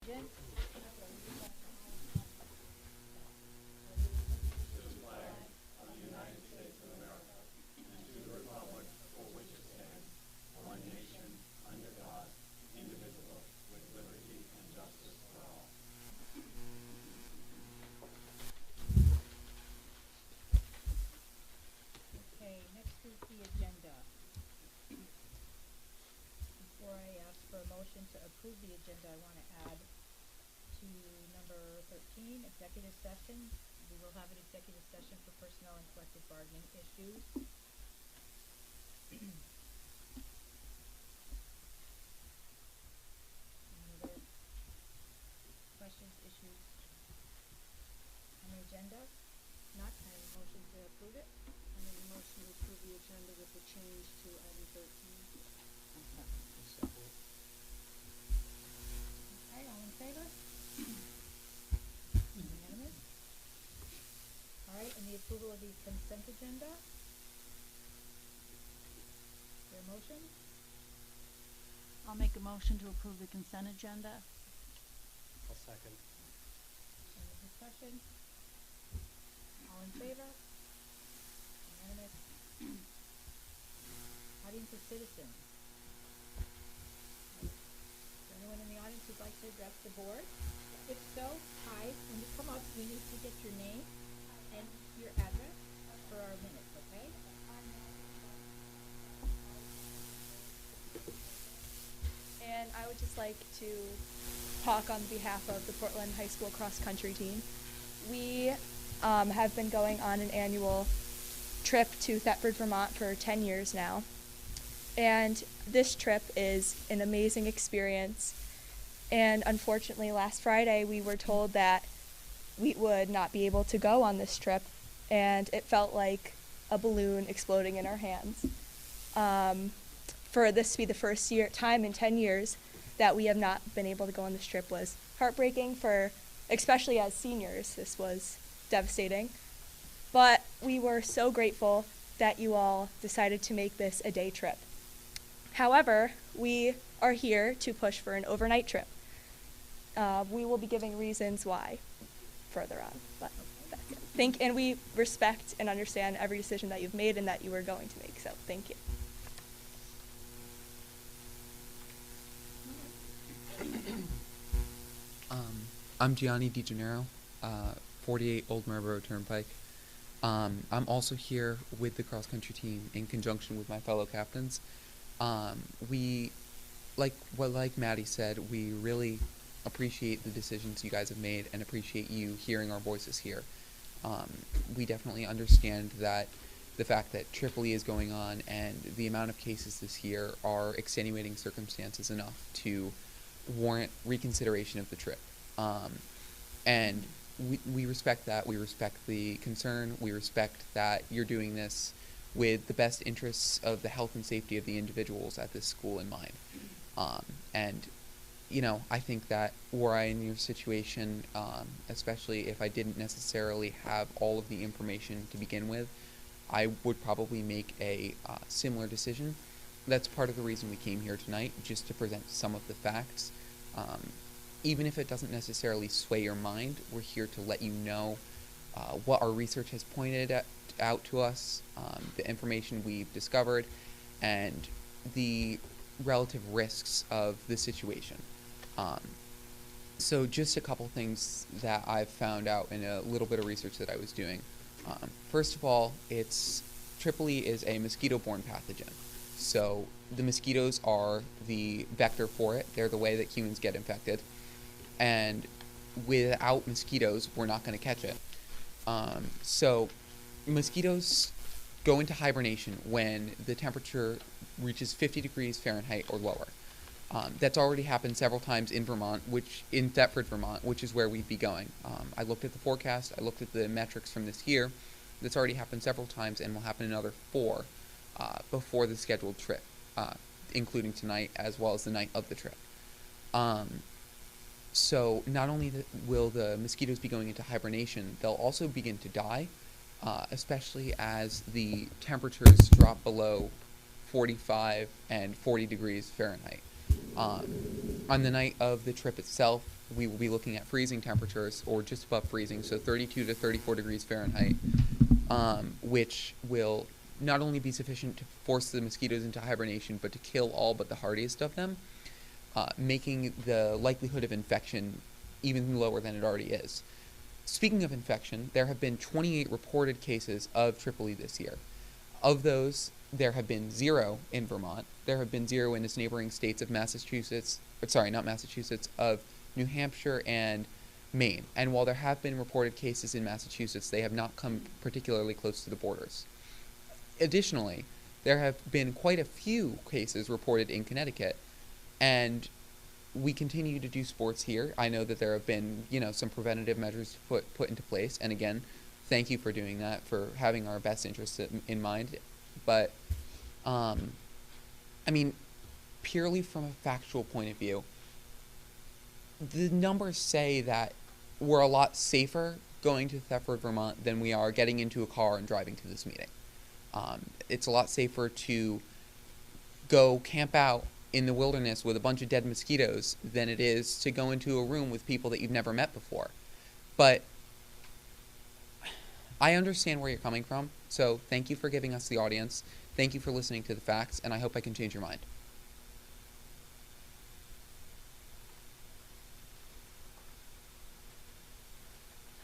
Jen? Okay, next is the agenda. Before I ask for a motion to approve the agenda, I want to add to number 13, executive session. We will have an executive session for personnel and collective bargaining issues. Any other questions, issues on the agenda? Not, can I have a motion to approve it? I make a motion to approve the agenda with the change to item 13. Okay, all in favor? Unanimous? All right, and the approval of the consent agenda? Is there a motion? I'll make a motion to approve the consent agenda. I'll second. Any discussion? All in favor? Unanimous? Audience of citizens. Is there anyone in the audience who'd like to address the board? If so, hi, when you come up, we need to get your name and your address for our minutes, okay? And I would just like to talk on behalf of the Portland High School cross country team. We have been going on an annual trip to Thetford, Vermont for 10 years now. And this trip is an amazing experience. And unfortunately, last Friday, we were told that we would not be able to go on this trip. And it felt like a balloon exploding in our hands. For this to be the first time in 10 years that we have not been able to go on this trip was heartbreaking especially as seniors. This was devastating. But we were so grateful that you all decided to make this a day trip. However, we are here to push for an overnight trip. We will be giving reasons why further on, but that's it. And we respect and understand every decision that you've made and that you were going to make, so thank you. I'm Gianni DiGennaro, 48 Old Marlboro Turnpike. I'm also here with the cross-country team in conjunction with my fellow captains. Like Maddie said, we really appreciate the decisions you guys have made and appreciate you hearing our voices here. We definitely understand that the fact that Tripoli is going on and the amount of cases this year are extenuating circumstances enough to warrant reconsideration of the trip. And we respect that. We respect the concern. We respect that you're doing this with the best interests of the health and safety of the individuals at this school in mind. And, I think that were I in your situation, especially if I didn't necessarily have all of the information to begin with, I would probably make a similar decision. That's part of the reason we came here tonight, just to present some of the facts. Even if it doesn't necessarily sway your mind, we're here to let you know what our research has pointed out to us, the information we've discovered, and the relative risks of the situation. So just a couple things that I've found out in a little bit of research that I was doing. First of all, Tripoli is a mosquito-borne pathogen. So the mosquitoes are the vector for it. They're the way that humans get infected. And without mosquitoes, we're not going to catch it. So mosquitoes go into hibernation when the temperature reaches 50 degrees Fahrenheit or lower. That's already happened several times in Vermont, in Thetford, Vermont, which is where we'd be going. I looked at the forecast. I looked at the metrics from this year. That's already happened several times and will happen another 4 before the scheduled trip, including tonight as well as the night of the trip. So not only will the mosquitoes be going into hibernation, they'll also begin to die, especially as the temperatures drop below 45 and 40 degrees Fahrenheit. On the night of the trip itself, we will be looking at freezing temperatures, or just above freezing, so 32 to 34 degrees Fahrenheit, which will not only be sufficient to force the mosquitoes into hibernation, but to kill all but the hardiest of them, making the likelihood of infection even lower than it already is. Speaking of infection, there have been 28 reported cases of Triple E this year. Of those, there have been 0 in Vermont. There have been 0 in its neighboring states of of New Hampshire and Maine. And while there have been reported cases in Massachusetts, they have not come particularly close to the borders. Additionally, there have been quite a few cases reported in Connecticut, and we continue to do sports here. I know that there have been, some preventative measures put into place, and again, thank you for doing that, for having our best interests in mind. But, purely from a factual point of view, the numbers say that we're a lot safer going to Thetford, Vermont, than we are getting into a car and driving to this meeting. It's a lot safer to go camp out in the wilderness with a bunch of dead mosquitoes than it is to go into a room with people that you've never met before. But I understand where you're coming from, so thank you for giving us the audience. Thank you for listening to the facts, and I hope I can change your mind.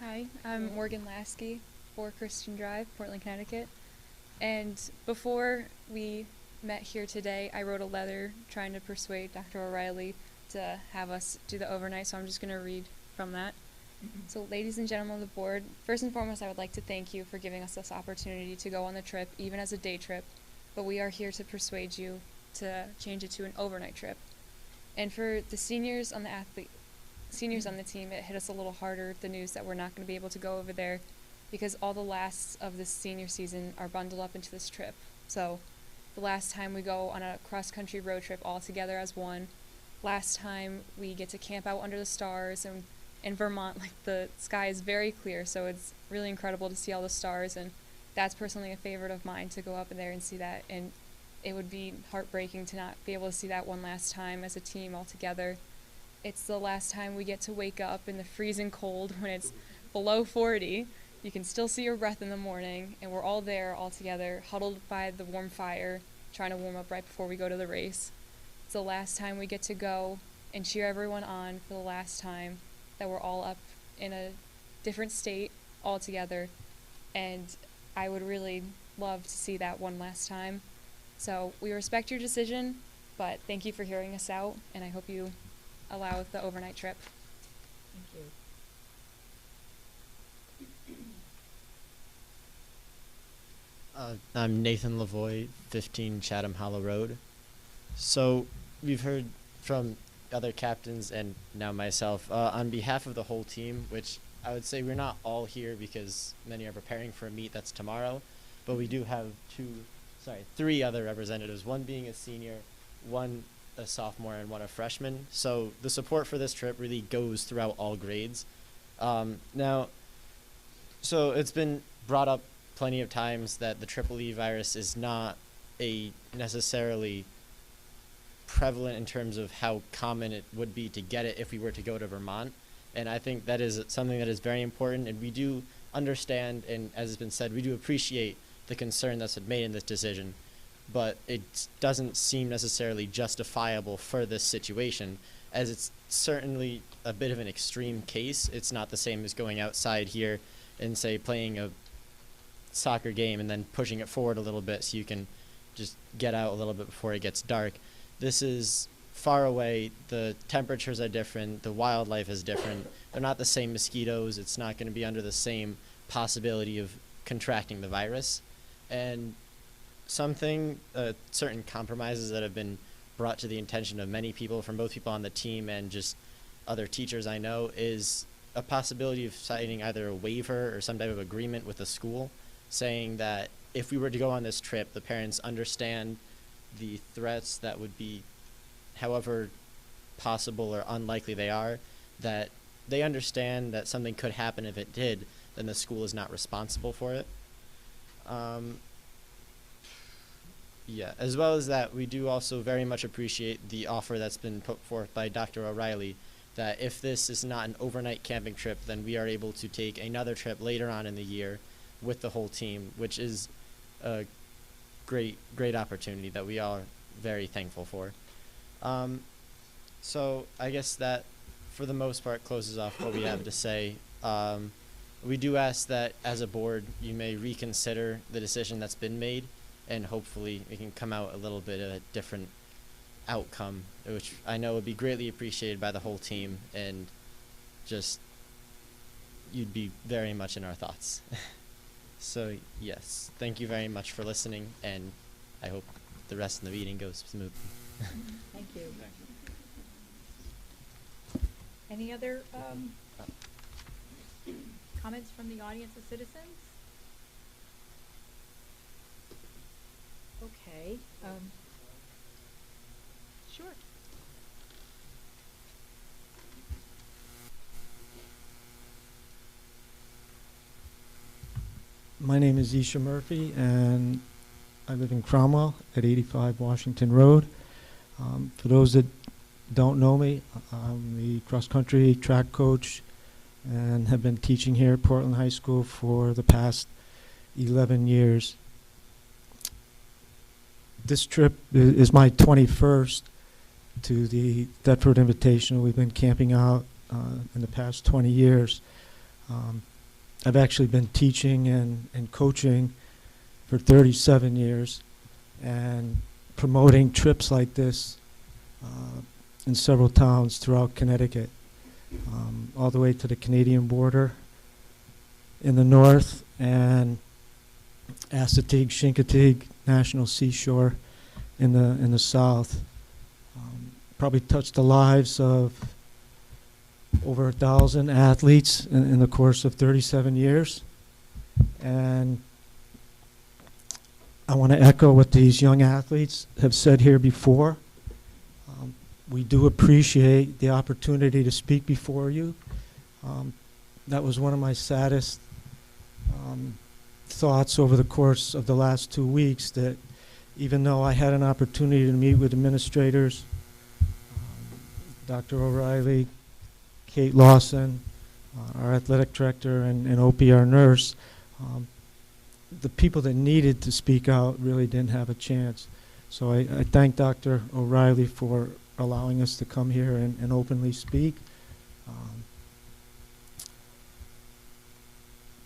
Hi, I'm Morgan Lasky, 4 Christian Drive, Portland, Connecticut. And before we met here today, I wrote a letter trying to persuade Dr. O'Reilly to have us do the overnight, so I'm just going to read from that. So, ladies and gentlemen of the board, first and foremost, I would like to thank you for giving us this opportunity to go on the trip, even as a day trip, but we are here to persuade you to change it to an overnight trip. And for the seniors on the team, it hit us a little harder, the news that we're not going to be able to go over there, because all the lasts of this senior season are bundled up into this trip. So the last time we go on a cross-country road trip all together as one, last time we get to camp out under the stars, and in Vermont, the sky is very clear, so it's really incredible to see all the stars, and that's personally a favorite of mine, to go up in there and see that, and it would be heartbreaking to not be able to see that one last time as a team all together. It's the last time we get to wake up in the freezing cold when it's below 40. You can still see your breath in the morning, and we're all there all together, huddled by the warm fire, trying to warm up right before we go to the race. It's the last time we get to go and cheer everyone on for the last time, that we're all up in a different state all together, and I would really love to see that one last time. So we respect your decision, but thank you for hearing us out, and I hope you allow the overnight trip. Thank you. I'm Nathan Lavoie, 15 Chatham Hollow Road. So we've heard from other captains and now myself, on behalf of the whole team, which I would say we're not all here because many are preparing for a meet that's tomorrow, but we do have 3 other representatives, one being a senior, one a sophomore, and one a freshman. So the support for this trip really goes throughout all grades. So it's been brought up plenty of times that the Triple E virus is not a necessarily prevalent in terms of how common it would be to get it if we were to go to Vermont. And I think that is something that is very important, and we do understand, and as has been said, we do appreciate the concern that's been made in this decision, but it doesn't seem necessarily justifiable for this situation, as it's certainly a bit of an extreme case. It's not the same as going outside here and, say, playing a soccer game and then pushing it forward a little bit so you can just get out a little bit before it gets dark. This is far away, the temperatures are different, the wildlife is different, they're not the same mosquitoes, it's not going to be under the same possibility of contracting the virus. And certain compromises that have been brought to the attention of many people, from both people on the team and just other teachers I know, is a possibility of signing either a waiver or some type of agreement with the school, saying that if we were to go on this trip, the parents understand the threats that would be, however possible or unlikely they are, that they understand that something could happen. If it did, then the school is not responsible for it. As well as that, we do also very much appreciate the offer that's been put forth by Dr. O'Reilly that if this is not an overnight camping trip, then we are able to take another trip later on in the year with the whole team, which is a great opportunity that we are very thankful for. So I guess that for the most part closes off what we have to say. We do ask that as a board you may reconsider the decision that's been made, and hopefully we can come out a little bit of a different outcome, which I know would be greatly appreciated by the whole team, and just you'd be very much in our thoughts. So yes, thank you very much for listening, and I hope the rest of the meeting goes smoothly. Thank you. Any other comments from the audience or citizens? Okay. Sure. My name is Isha Murphy, and I live in Cromwell at 85 Washington Road. For those that don't know me, I'm the cross-country track coach and have been teaching here at Portland High School for the past 11 years. This trip is my 21st to the Thetford Invitational. We've been camping out in the past 20 years. I've actually been teaching and coaching for 37 years and promoting trips like this in several towns throughout Connecticut, all the way to the Canadian border in the north and Assateague, Chincoteague National Seashore in the south. Probably touched the lives of over 1,000 athletes in the course of 37 years. And I want to echo what these young athletes have said here before. We do appreciate the opportunity to speak before you. That was one of my saddest thoughts over the course of the last 2 weeks, that even though I had an opportunity to meet with administrators, Dr. O'Reilly, Kate Lawson, our athletic director, and OPR nurse, the people that needed to speak out really didn't have a chance. So I thank Dr. O'Reilly for allowing us to come here and openly speak.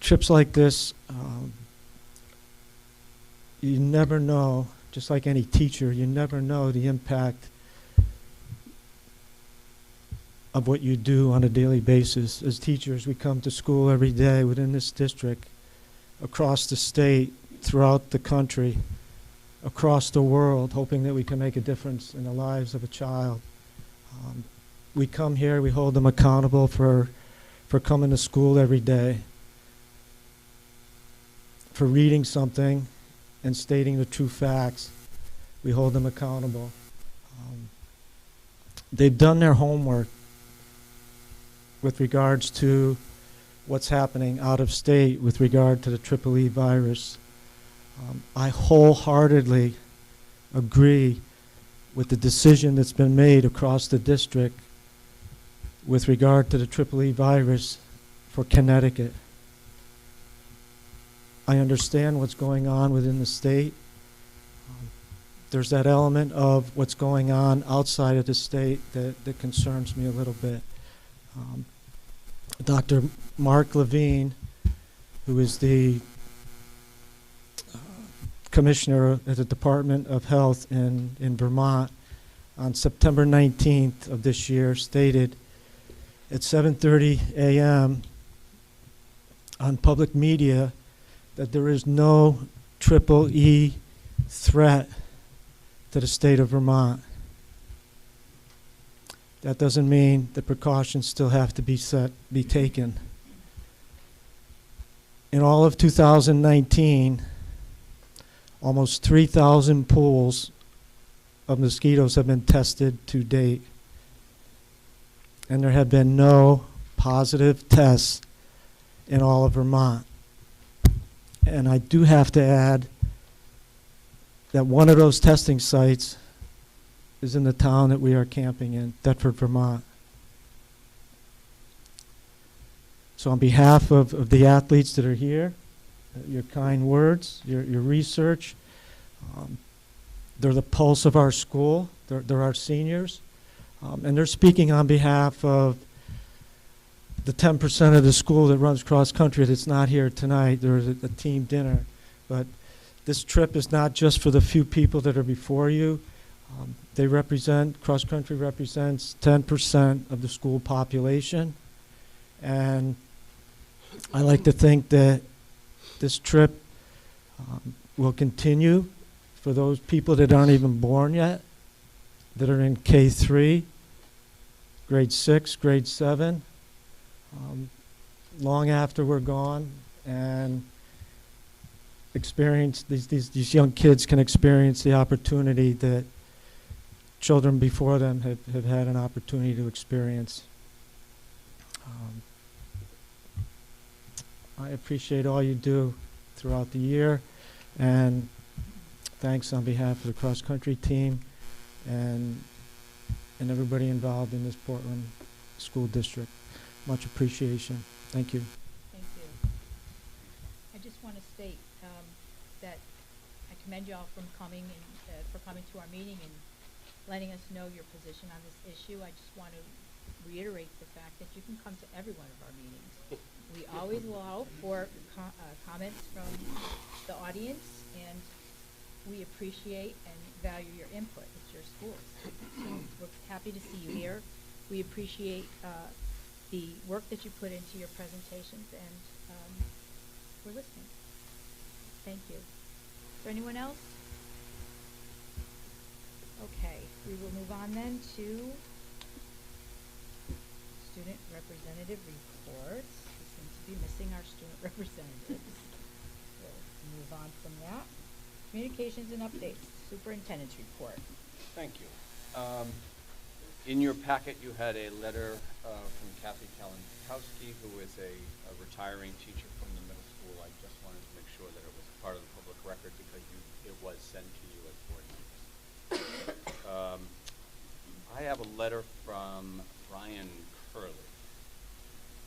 Trips like this, you never know, just like any teacher, you never know the impact of what you do on a daily basis. As teachers, we come to school every day within this district, across the state, throughout the country, across the world, hoping that we can make a difference in the lives of a child. We come here, we hold them accountable for coming to school every day, for reading something and stating the true facts. We hold them accountable. They've done their homework with regards to what's happening out of state with regard to the EEE virus. I wholeheartedly agree with the decision that's been made across the district with regard to the EEE virus for Connecticut. I understand what's going on within the state. There's that element of what's going on outside of the state that concerns me a little bit. Dr. Mark Levine, who is the commissioner at the Department of Health in Vermont, on September 19th of this year stated at 7:30 a.m. on public media that there is no EEE threat to the state of Vermont. That doesn't mean the precautions still have to be taken. In all of 2019, almost 3,000 pools of mosquitoes have been tested to date, and there have been no positive tests in all of Vermont. And I do have to add that one of those testing sites is in the town that we are camping in, Thetford, Vermont. So on behalf of the athletes that are here, your kind words, your research, they're the pulse of our school. They're our seniors. And they're speaking on behalf of the 10% of the school that runs cross country that's not here tonight. There's a team dinner. But this trip is not just for the few people that are before you. They represent, cross country represents 10% of the school population. And I like to think that this trip will continue for those people that aren't even born yet, that are in K3, grade 6, grade 7, long after we're gone, and experience, these young kids can experience the opportunity that children before them have had an opportunity to experience. I appreciate all you do throughout the year, and thanks on behalf of the cross-country team and everybody involved in this Portland School District. Much appreciation. Thank you. Thank you. I just want to state that I commend you all for coming to our meeting and letting us know your position on this issue. I just want to reiterate the fact that you can come to every one of our meetings. We always allow for comments from the audience, and we appreciate and value your input. It's your schools. So we're happy to see you here. We appreciate the work that you put into your presentations, and we're listening. Thank you. Is there anyone else? Okay, we will move on then to student representative reports. We seem to be missing our student representatives. We'll move on from that. Communications and updates, superintendent's report. Thank you. In your packet, you had a letter from Kathy Kalankowski, who is a retiring teacher from the middle school. I just wanted to make sure that it was part of the public record because it was sent to you as board members. I have a letter from Brian Curley,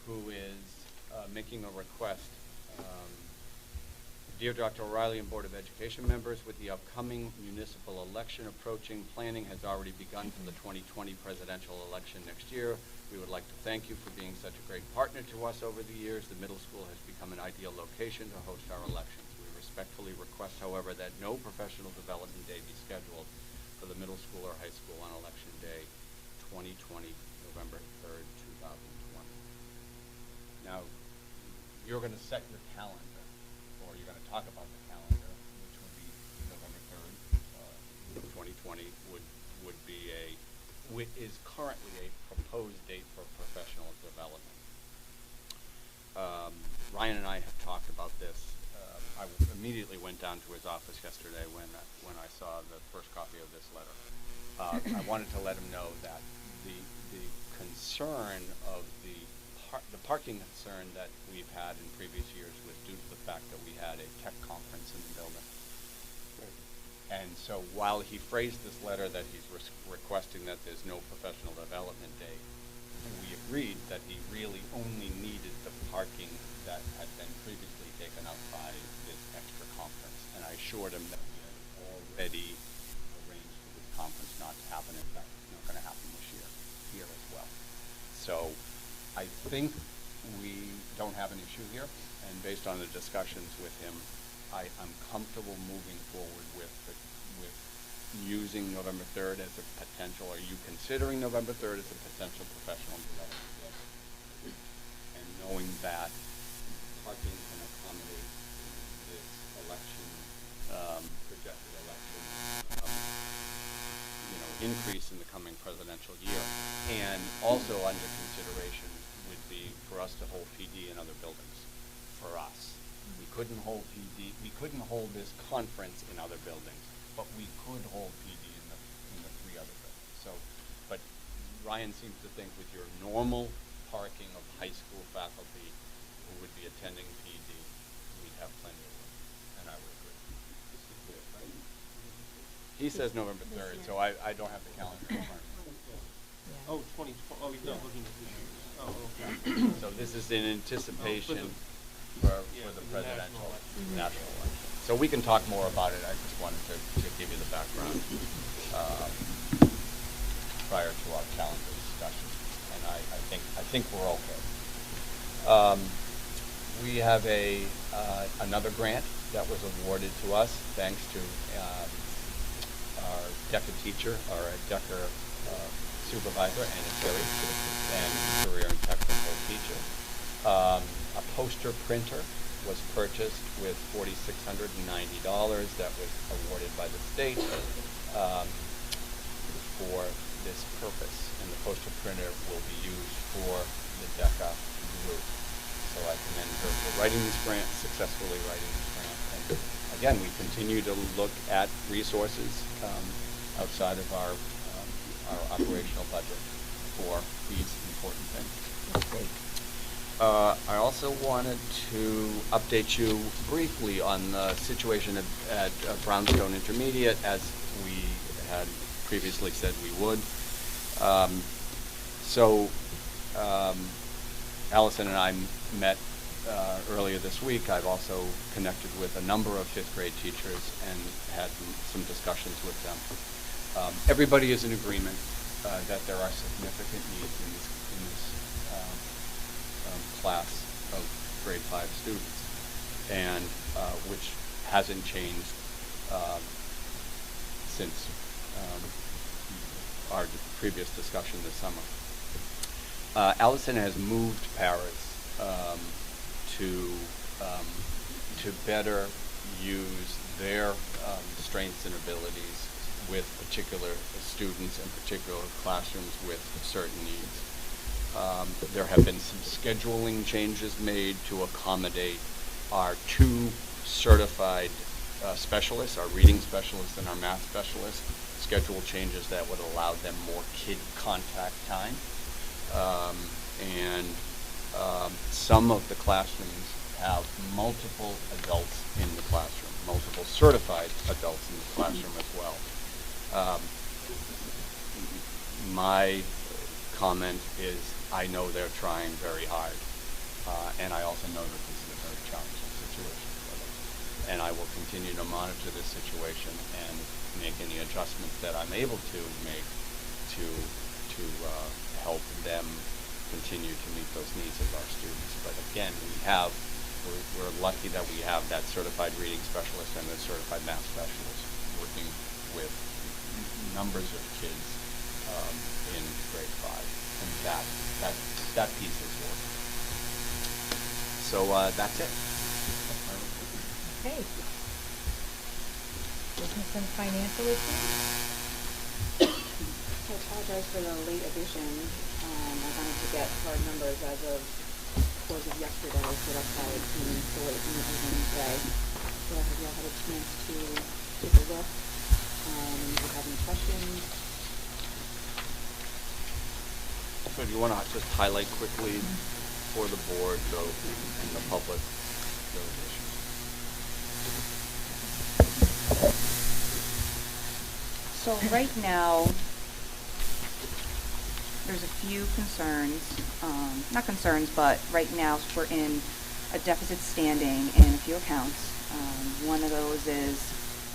who is making a request. Dear Dr. O'Reilly and Board of Education members, with the upcoming municipal election approaching, planning has already begun for the 2020 presidential election next year. We would like to thank you for being such a great partner to us over the years. The middle school has become an ideal location to host our elections. We respectfully request, however, that no professional development day be scheduled for the middle school or high school on election day 2020, November 3rd, 2020. Now, you're going to set your calendar, or you're going to talk about the calendar, which would be November 3rd, 2020 would be is currently a proposed date for professional development. Ryan and I have talked about this. I immediately went down to his office yesterday when I saw the first copy of this letter. I wanted to let him know that the concern of the parking concern that we've had in previous years was due to the fact that we had a tech conference in the building. And so while he phrased this letter that he's requesting that there's no professional development day, we agreed that he really only needed the parking that had been previously taken up by this extra conference. And I assured him that we had already arranged for this conference not to happen. In fact, it's not going to happen this year here as well. So I think we don't have an issue here, and based on the discussions with him, I'm comfortable moving forward with using November 3rd as a potential. Are you considering November 3rd as a potential professional development day? And knowing that parking can accommodate this election, projected election, increase in the coming presidential year, and also under consideration would be for us to hold PD in other buildings. For us, we couldn't hold PD. We couldn't hold this conference in other buildings, but we could hold PD in the three other buildings. So, but Ryan seems to think with your normal parking of high school faculty who would be attending PD, we'd have plenty of room, and I would agree. He says November 3rd, so I don't have the calendar in front of me. Yeah. Oh, 2020. Oh, he's not looking at this year. Oh, okay. So this is in anticipation Yeah, for the for the national presidential, election. national election. So we can talk more about it. I just wanted to give you the background prior to our calendar discussion. And I think we're okay. We have another grant that was awarded to us thanks to our DECA teacher, our DECA supervisor, Anna Tilly, and career and technical teacher. A poster printer was purchased with $4,690 that was awarded by the state for this purpose. And the poster printer will be used for the DECA group. So I commend her for writing this grant, successfully writing this grant. And again, we continue to look at resources outside of our operational budget for these important things. That's great. I also wanted to update you briefly on the situation at Brownstone Intermediate, as we had previously said we would. Allison and I met earlier this week. I've also connected with a number of fifth grade teachers and had some discussions with them. Everybody is in agreement that there are significant needs in this class of grade 5 students, and which hasn't changed since our previous discussion this summer. Allison has moved Paris to better use their strengths and abilities with particular students and particular classrooms with certain needs. There have been some scheduling changes made to accommodate our 2 certified specialists, our reading specialists and our math specialists, schedule changes that would allow them more kid contact time. Some of the classrooms have multiple adults in the classroom, multiple certified adults in the classroom as well. My comment is, I know they're trying very hard, and I also know that this is a very challenging situation for them. And I will continue to monitor this situation and make any adjustments that I'm able to make to help them continue to meet those needs of our students. But again, we're lucky that we have that certified reading specialist and the certified math specialist working with numbers of kids in grade 5, and that piece is working. So that's it. Okay. Business and financial issues? I apologize for the late addition. I wanted to get hard numbers as of close of yesterday, so that's why I came in so late in the evening today. So have you all had a chance to take a look? Do you have any questions? So do you want to just highlight quickly for the board and the public those issues? So right now, there's a few concerns, not concerns, but right now we're in a deficit standing in a few accounts. One of those is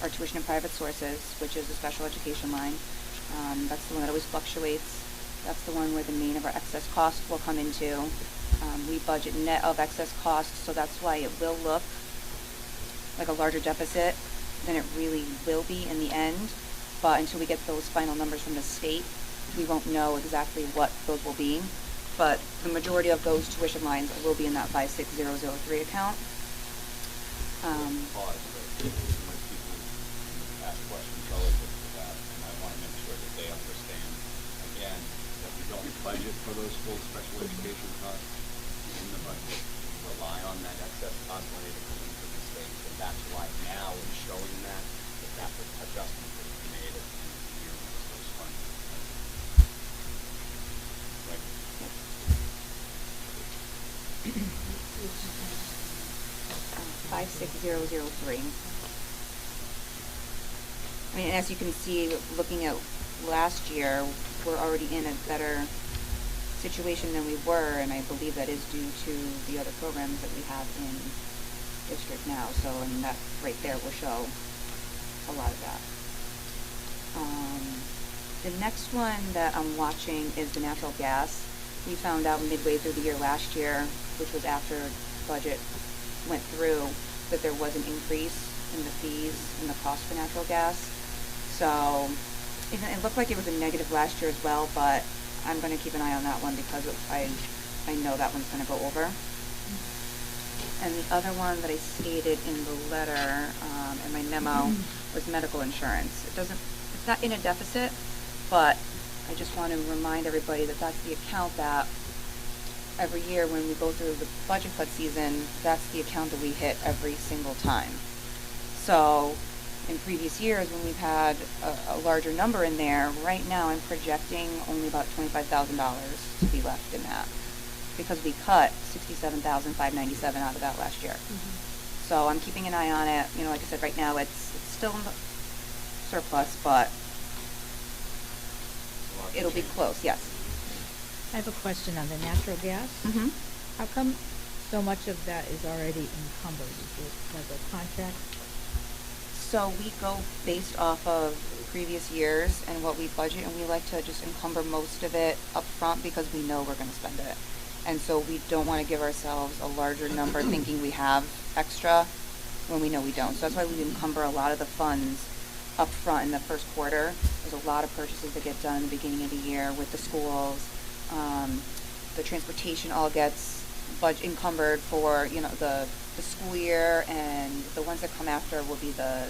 our tuition and private sources, which is the special education line. That's the one that always fluctuates. That's the one where the main of our excess costs will come into. We budget net of excess costs, so that's why it will look like a larger deficit than it really will be in the end. But until we get those final numbers from the state, we won't know exactly what those will be. But the majority of those tuition lines will be in that 56003 account. Pause, but when people ask questions relative to that, and I want to make sure that they understand, again, that we don't budget for those full special education costs in the budget. We rely on that excess cost money to come into the state, and that's why now it's showing that adjustment has been made at the end of the year with those funds. Right? 56003. I mean, as you can see, looking at last year, we're already in a better situation than we were, and I believe that is due to the other programs that we have in district now. So, I mean, that right there will show a lot of that. The next one that I'm watching is the natural gas. We found out midway through the year last year, which was after budget went through, that there was an increase in the fees and the cost for natural gas. So it looked like it was a negative last year as well, but I'm going to keep an eye on that one because I know that one's going to go over. And the other one that I stated in the letter, in my memo, was medical insurance. It's not in a deficit, but I just want to remind everybody that that's the account that every year when we go through the budget cut season, that's the account that we hit every single time. So in previous years when we've had a larger number in there, right now I'm projecting only about $25,000 to be left in that, because we cut $67,597 out of that last year. So I'm keeping an eye on it. You know, like I said, right now it's still in the surplus, but it'll be close, yes. I have a question on the natural gas. Mm-hmm. How come so much of that is already encumbered? Is it like a contract? So we go based off of previous years and what we budget, and we like to just encumber most of it up front because we know we're going to spend it. And so we don't want to give ourselves a larger number thinking we have extra when we know we don't. So that's why we encumber a lot of the funds up front in the first quarter. There's a lot of purchases that get done in the beginning of the year with the schools. The transportation all gets encumbered for, you know, the school year, and the ones that come after will be the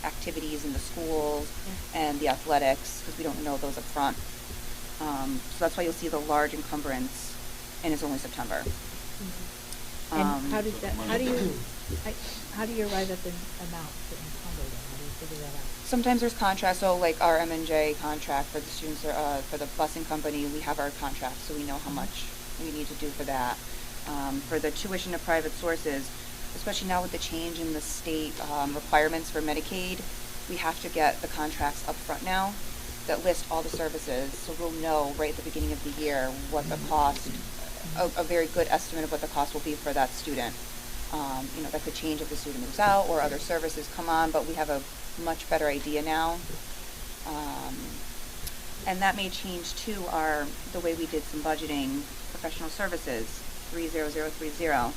activities in the schools and the athletics, because we don't know those up front. So that's why you'll see the large encumbrance, and it's only September. And how do you arrive at the amount to encumber them? How do you figure that out? Sometimes there's contracts, so like our M&J contract for the students, for the busing company, we have our contract, so we know how much we need to do for that. For the tuition to private sources, especially now with the change in the state requirements for Medicaid, we have to get the contracts up front now that list all the services, so we'll know right at the beginning of the year what the cost, a very good estimate of what the cost will be for that student. You know, that could change if the student moves out or other services come on, but we have a much better idea now. And that may change too the way we did some budgeting. Professional services, 30030,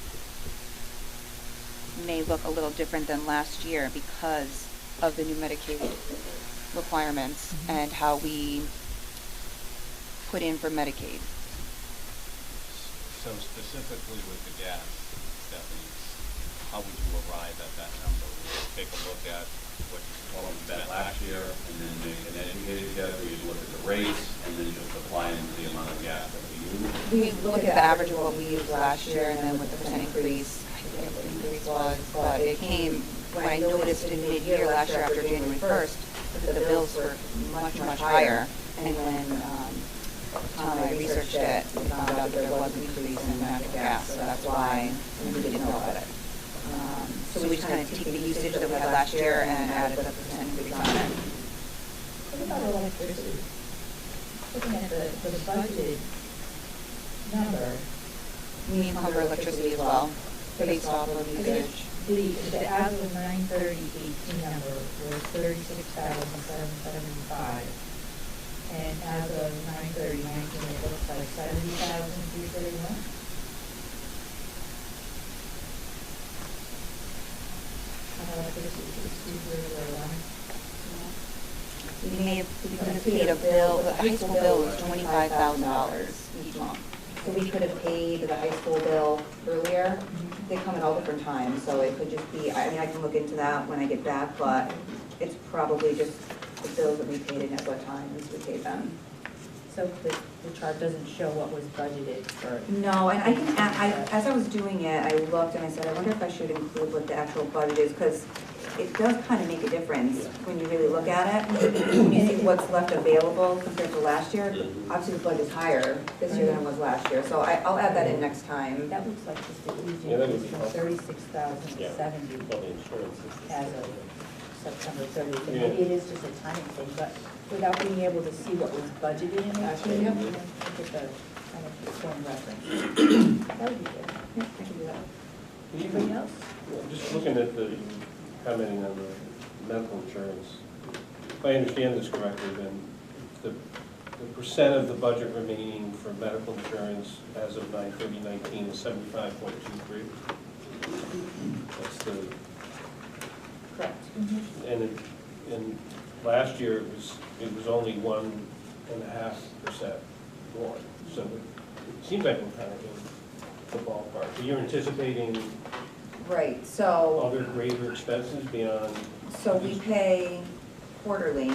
may look a little different than last year because of the new Medicaid requirements and how we put in for Medicaid. So specifically with the gas, Stephanie, how would you arrive at that number? Would you take a look at what you spent last year and then make an educated guess, where you look at the rates and then just apply into the amount of gas that we use? We look at the average of what we used last year and then with the percent increase, I forget what the increase was, but it came when I noticed in mid-year last year after January 1st that the bills were much, much higher. And when I researched it, we found out that there was an increase in natural gas, so that's why we didn't know about it. So we just kind of take the usage that we had last year and added the percent increase on it. What about electricity? Looking at the budgeted number. We encumber electricity as well, based off of usage. The as of 9/30/18 number was 36,775, and as of 9/30/19 it looks like 70,331. We may have paid a bill, the high school bill was $25,000 each month. So we could have paid the high school bill earlier. They come at all different times, so it could just be, I mean, I can look into that when I get back, but it's probably just the bills that we paid and at what times we paid them. So the chart doesn't show what was budgeted for. No, and I can, as I was doing it, I looked and I said, I wonder if I should include what the actual budget is, because it does kind of make a difference when you really look at it. When you see what's left available compared to last year, obviously the budget's higher this year than it was last year, so I'll add that in next time. That looks like just the Yeah, that would easy, be helpful. 36,070 Well, the insurance is the as same. of. September 30th. And maybe it is just a timing thing, but without being able to see what was budgeted in 18, Yep. look at the kind of the form reference. That would be good. Yeah, I can do that. Anybody else? Just looking at the, commenting on the medical insurance, if I understand this correctly, then the percent of the budget remaining for medical insurance as of 9/30/19 is 75.23. That's the, Correct. and last year it was only 1.5% more. So it seems like we're kind of in the ballpark. But you're anticipating Right, so, other greater expenses beyond? so we pay quarterly,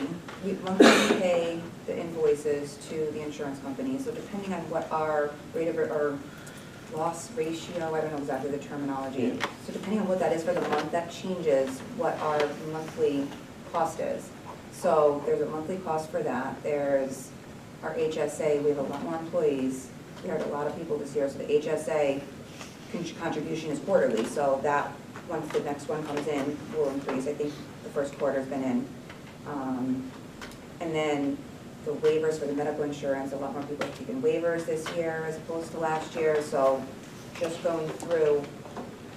monthly we pay the invoices to the insurance company, so depending on what our rate of, or loss ratio, I don't know exactly the terminology. So depending on what that is for the month, that changes what our monthly cost is. So there's a monthly cost for that, there's our HSA, we have a lot more employees, we hired a lot of people this year, so the HSA contribution is quarterly, so that, once the next one comes in, will increase. I think the first quarter's been in. And then the waivers for the medical insurance, a lot more people have taken waivers this year as opposed to last year, so just going through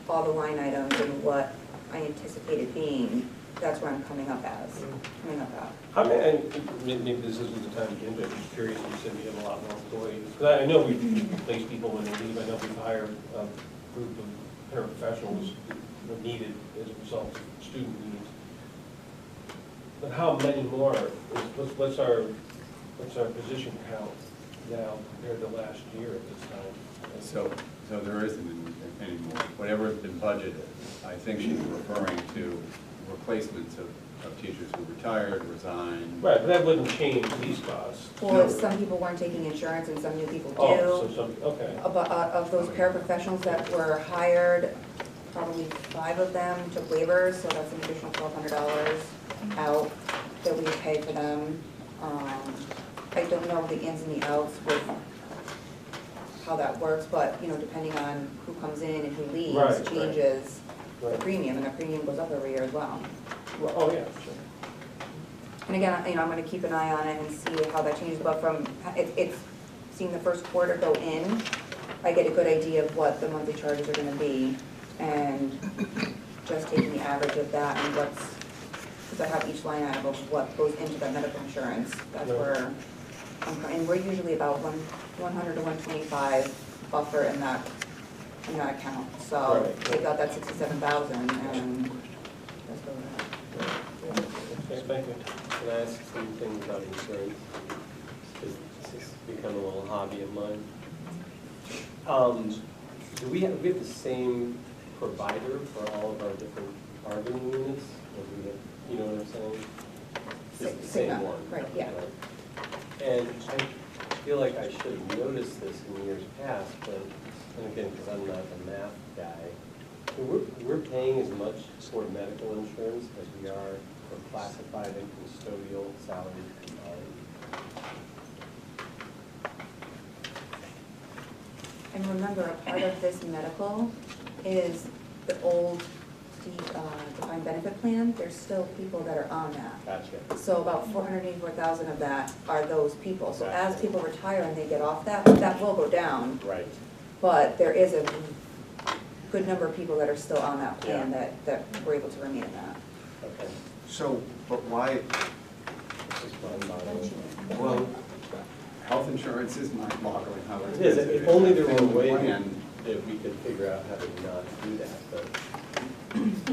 all the line items and what I anticipated being, that's where I'm coming up at. How many, and maybe this isn't the time to get into it, I'm just curious, you said you have a lot more employees. Because I know we've replaced people when they leave, I know we've hired a group of paraprofessionals that needed as a result of student needs. But how many more, what's our position count now compared to last year at this time? So there isn't any more. Whatever's been budgeted, I think she's referring to replacements of teachers who retired, resigned. Right, but that wouldn't change these costs. Well, some people weren't taking insurance and some new people do. Oh, so some, okay. Of those paraprofessionals that were hired, probably 5 of them took waivers, so that's an additional $1,200 out that we pay for them. I don't know the ins and the outs with how that works, but, you know, depending on who comes in and who leaves, Right, changes right. the premium, and the premium goes up every year as well. Well, oh, yeah, sure. And again, you know, I'm gonna keep an eye on it and see how that changes, but from, it's seeing the first quarter go in, I get a good idea of what the monthly charges are gonna be, and just taking the average of that and what's, because I have each line item of what goes into the medical insurance, that's where, and we're usually about 100 to 125 buffer in that account, so Right. take out that 67,000 and that's where we're at. Okay, thank you. Can I ask some things about insurance? Because this has become a little hobby of mine. Do we have the same provider for all of our different bargaining units? Or do we have, you know what I'm saying? It's the same one. Right, yeah. And I feel like I should have noticed this in years past, but, and again, because I'm not a math guy, we're paying as much toward medical insurance as we are for classified and custodial salary combined. And remember, a part of this medical is the old defined benefit plan. There's still people that are on that. Gotcha. So about 484,000 of that are those people. So as Gotcha. people retire and they get off that, that will go down. Right. But there is a good number of people that are still on that plan Yeah. that were able to remain in that. Okay. So, but why, This is mind-boggling. well, health insurance is mind-boggling how It is, expensive it if only there were a Family way plan. that we could figure out how to not do that, but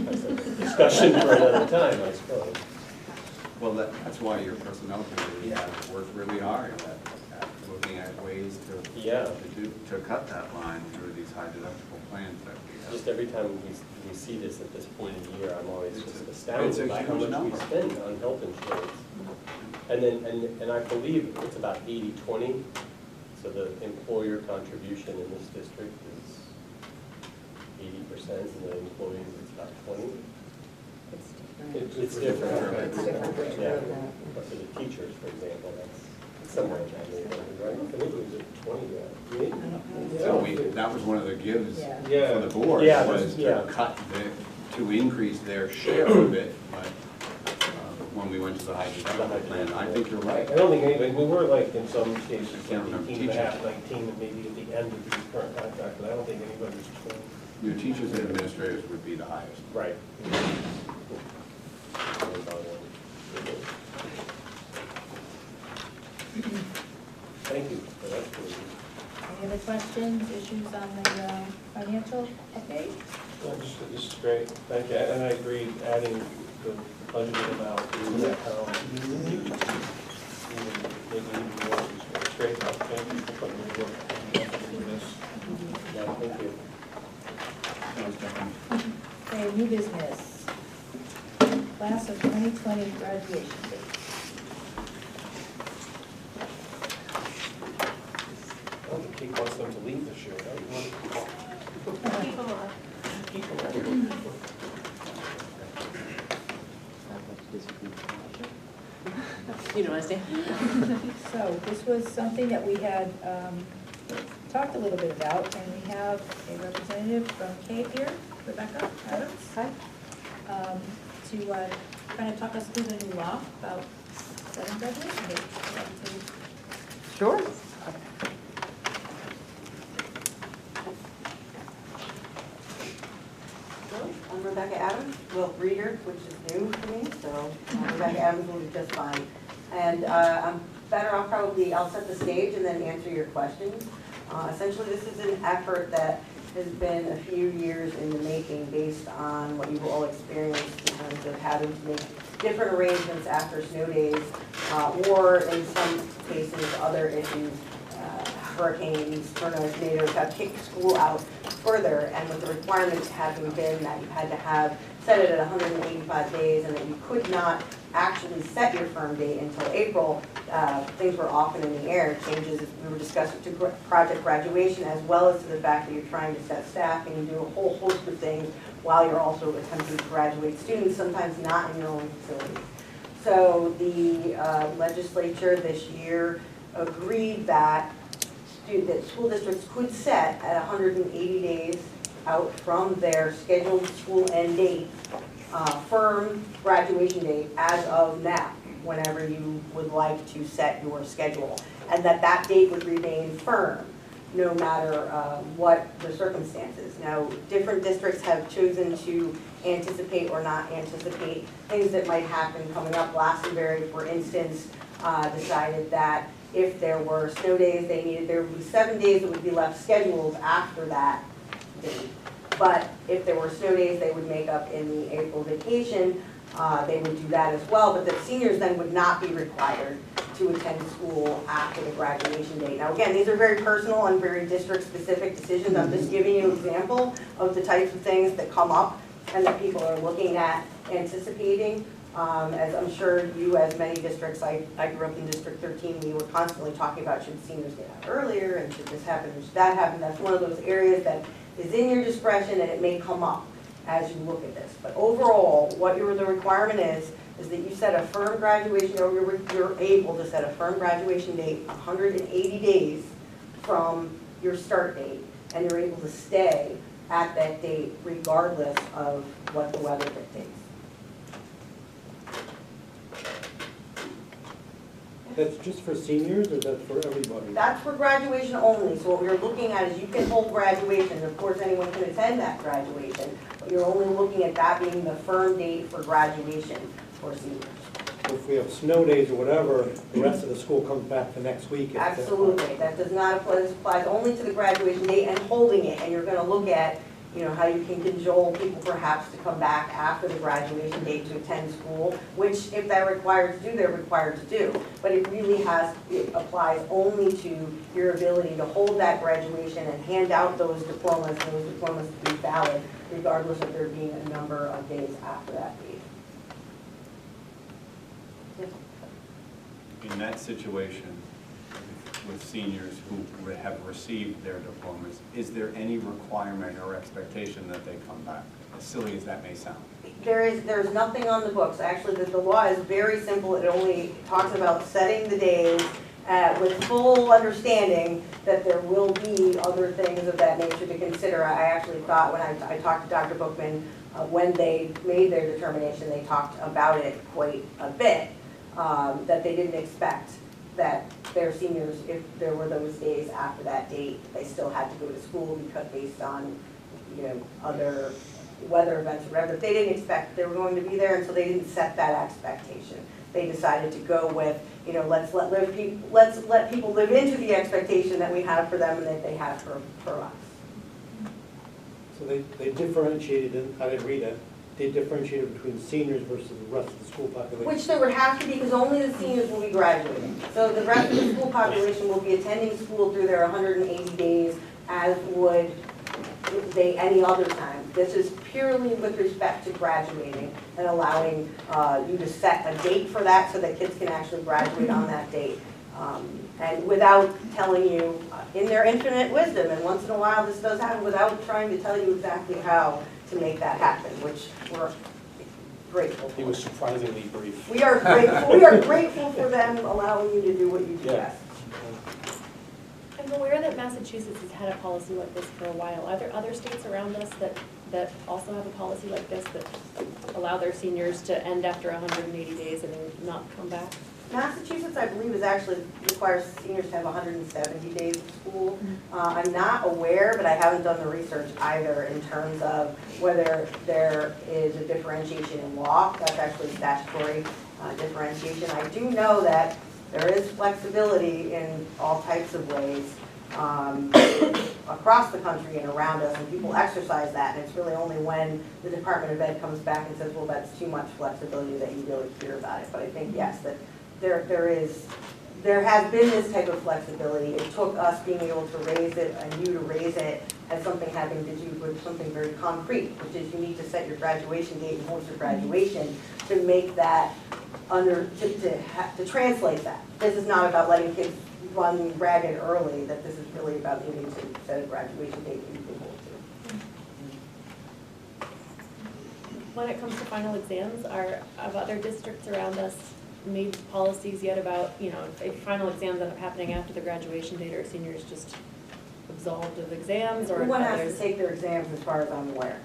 that's a discussion for another time, I suppose. Well, that's why your personnel committee has worked really hard at looking at ways to cut that line through these high deductible plans that we have. Just every time we see this at this point in the year, I'm always It's just a astounded by how huge much number. we spend on health insurance. And then, and I believe it's about 80-20, so the employer contribution in this district is 80%, and the employees it's about 20. It's different. It's different. Yeah, but for the teachers, for example, that's somewhere in that neighborhood, right? I think it was at 20, So that was one of the gives Yeah. for the board, Yeah, was yeah. to increase their share of it, but we went to the high deductible plan. I think you're right. I don't think anybody, we were like in some cases, Can't remember 18 and a half, 19, and maybe at the end of the current contract, but I don't think anybody's 20. Your teachers and administrators would be the highest. Right. Thank you for that. Any other questions, issues on the financial update? This is great, thank you, and I agree, adding the budgeted amount to that account. Maybe even more, it's great, thank you for putting the work into this. Yeah, thank you. Okay, new business. Class of 2020 graduation date. I don't think Kate wants them to leave this year, right? You want to keep them on. Keep them on. You don't understand? So this was something that we had talked a little bit about, and we have a representative from Kate here, Rebecca Adams. Hi. To kind of talk us through the new law about setting graduation dates. Sure. I'm Rebecca Adams, well, reader, which is new for me, so Rebecca Adams will be just fine. And I'm better off probably, I'll set the stage and then answer your questions. Essentially, this is an effort that has been a few years in the making based on what you've all experienced in terms of having to make different arrangements after snow days, or in some cases, other issues, hurricanes, tornadoes have kicked school out further, and with the requirements having been that you had to have set it at 185 days and that you could not actually set your firm date until April, things were often in the air. Changes, we were discussing to project graduation, as well as to the fact that you're trying to set staff and you do a whole host of things while you're also attempting to graduate students, sometimes not in your own facility. So the legislature this year agreed that school districts could set at 180 days out from their scheduled school end date, firm graduation date as of now, whenever you would like to set your schedule, and that date would remain firm no matter what the circumstances. Now, different districts have chosen to anticipate or not anticipate things that might happen coming up. Glastonbury, for instance, decided that if there were snow days, there would be 7 days that would be left scheduled after that date. But if there were snow days, they would make up in the April vacation. They would do that as well, but the seniors then would not be required to attend school after the graduation date. Now again, these are very personal and very district-specific decisions. I'm just giving you an example of the types of things that come up and that people are looking at anticipating. As I'm sure you, as many districts, I grew up in District 13, we were constantly talking about should seniors get out earlier and should this happen and should that happen. That's one of those areas that is in your discretion and it may come up as you look at this. But overall, what the requirement is that you set a firm graduation, or you're able to set a firm graduation date 180 days from your start date, and you're able to stay at that date regardless of what the weather dictates. That's just for seniors, or that's for everybody? That's for graduation only. So what we're looking at is you can hold graduation. Of course, anyone can attend that graduation, but you're only looking at that being the firm date for graduation for seniors. If we have snow days or whatever, the rest of the school comes back the next week. Absolutely. That does not apply. This applies only to the graduation date and holding it. And you're going to look at, how you can cajole people perhaps to come back after the graduation date to attend school, which if they're required to do, they're required to do. But it really it applies only to your ability to hold that graduation and hand out those diplomas, and those diplomas to be valid, regardless of there being a number of days after that date. In that situation, with seniors who have received their diplomas, is there any requirement or expectation that they come back, as silly as that may sound? There's nothing on the books. Actually, the law is very simple. It only talks about setting the days with full understanding that there will be other things of that nature to consider. I actually thought when I talked to Dr. Bookman when they made their determination, they talked about it quite a bit, that they didn't expect that their seniors, if there were those days after that date, they still had to go to school because based on, other weather events or whatever. They didn't expect they were going to be there, and so they didn't set that expectation. They decided to go with, let's let people live into the expectation that we have for them and that they have for us. So they differentiated, and I didn't read it, they differentiated between seniors versus the rest of the school population. Which there would have to be, because only the seniors will be graduating. So the rest of the school population will be attending school through their 180 days, as would they any other time. This is purely with respect to graduating and allowing you to set a date for that so that kids can actually graduate on that date. And without telling you, in their infinite wisdom, and once in a while this does happen, without trying to tell you exactly how to make that happen, which we're grateful for. He was surprisingly brief. We are grateful. We are grateful for them allowing you to do what you do best. I'm aware that Massachusetts has had a policy like this for a while. Are there other states around us that also have a policy like this that allow their seniors to end after 180 days and then not come back? Massachusetts, I believe, requires seniors to have 170 days of school. I'm not aware, but I haven't done the research either in terms of whether there is a differentiation in law. That's actually statutory differentiation. I do know that there is flexibility in all types of ways across the country and around us, and people exercise that, and it's really only when the Department of Ed comes back and says, well, that's too much flexibility, that you really hear about it. But I think, yes, that there has been this type of flexibility. It took us being able to raise it and you to raise it as something having to do with something very concrete, which is you need to set your graduation date and host your graduation to make that to translate that. This is not about letting kids run ragged early, that this is really about needing to set a graduation date that you can hold to. When it comes to final exams, have other districts around us made policies yet about, if final exams end up happening after the graduation date, or seniors just absolved of exams, or everyone has others? to take their exams as far as I'm aware.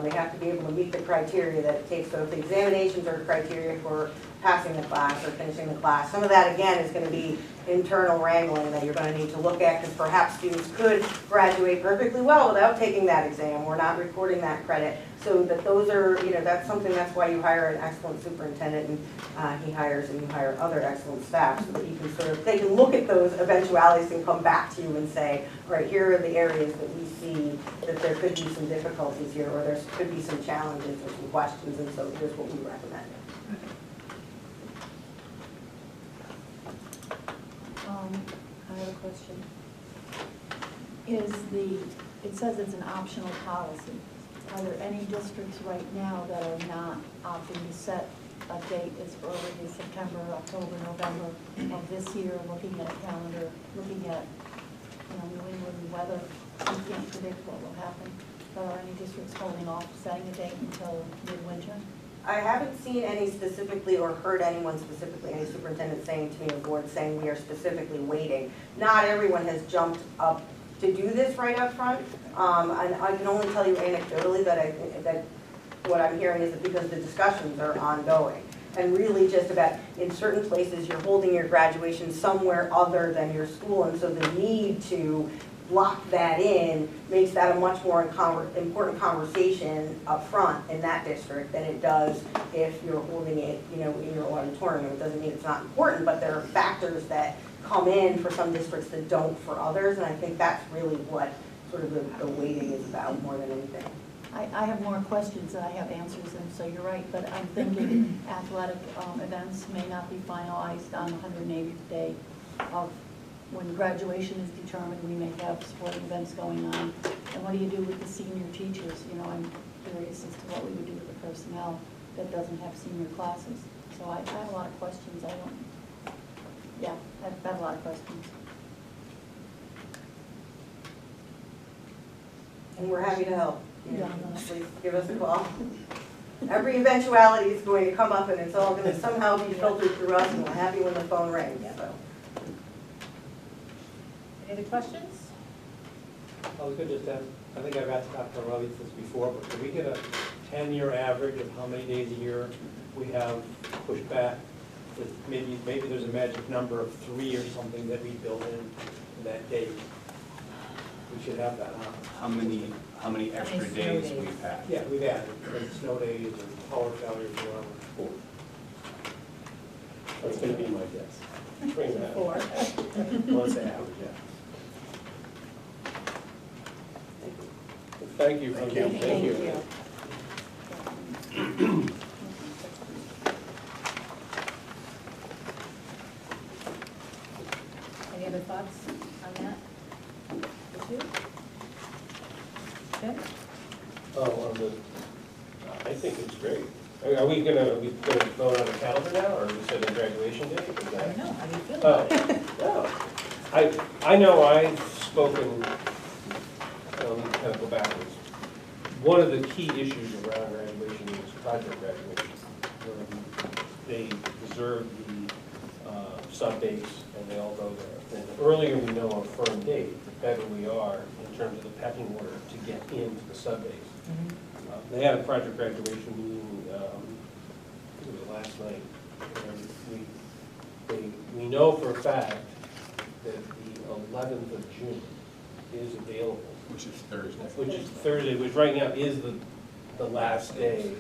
They have to be able to meet the criteria that it takes. So if the examinations are criteria for passing the class or finishing the class, some of that again is going to be internal wrangling that you're going to need to look at, because perhaps students could graduate perfectly well without taking that exam or not recording that credit. So that those are, that's something, that's why you hire an excellent superintendent, and he hires and you hire other excellent staff, so that you can they can look at those eventualities and come back to you and say, all right, here are the areas that we see that there could be some difficulties here, or there could be some challenges or some questions, and so here's what we recommend. I have a question. It says it's an optional policy. Are there any districts right now that are not opting to set a date as early as September, October, November of this year, looking at a calendar, looking at, New England weather? We can't predict what will happen. But are any districts holding off setting a date until midwinter? I haven't seen any specifically or heard anyone specifically, any superintendent saying to me or board saying we are specifically waiting. Not everyone has jumped up to do this right up front. And I can only tell you anecdotally that what I'm hearing is that because the discussions are ongoing. And really just about, in certain places, you're holding your graduation somewhere other than your school, and so the need to lock that in makes that a much more important conversation up front in that district than it does if you're holding it, in your auditorium. It doesn't mean it's not important, but there are factors that come in for some districts that don't for others, and I think that's really what sort of the waiting is about more than anything. I have more questions than I have answers, and so you're right, but I'm thinking athletic events may not be finalized on the 180th day of when graduation is determined. We may have sporting events going on. And what do you do with the senior teachers? I'm curious as to what we would do with the personnel that doesn't have senior classes. So I have a lot of questions. I've got a lot of questions. And we're happy to help. Please give us a call. Every eventuality is going to come up, and it's all going to somehow be filtered through us, and we're happy when the phone rings. So. Any other questions? I was going to just ask, I think I've asked Dr. Rodriguez this before, but can we get a 10-year average of how many days a year we have pushed back. Maybe there's a magic number of 3 or something that we build in that date. We should have that, huh? How many extra days we've had? Yeah, we've added, like snow days or power failures or whatever. That's gonna be my guess. Bring that. 4. Well, it's the average, yeah. Thank you. Thank you. Thank you. Any other thoughts on that issue? Jim? I think it's great. Are we gonna vote on a calendar now, or we set a graduation date? Is I that- don't know, how do you feel about it? I know I've spoken, kind of go backwards. One of the key issues around graduation is project graduation. They reserve the sub-dates and they all go there. And the earlier we know a firm date, the better we are in terms of the pecking order to get into the sub-dates. They had a project graduation meeting, I think it was last night. And we know for a fact that the 11th of June is available. Which is Thursday. Which right now is the last day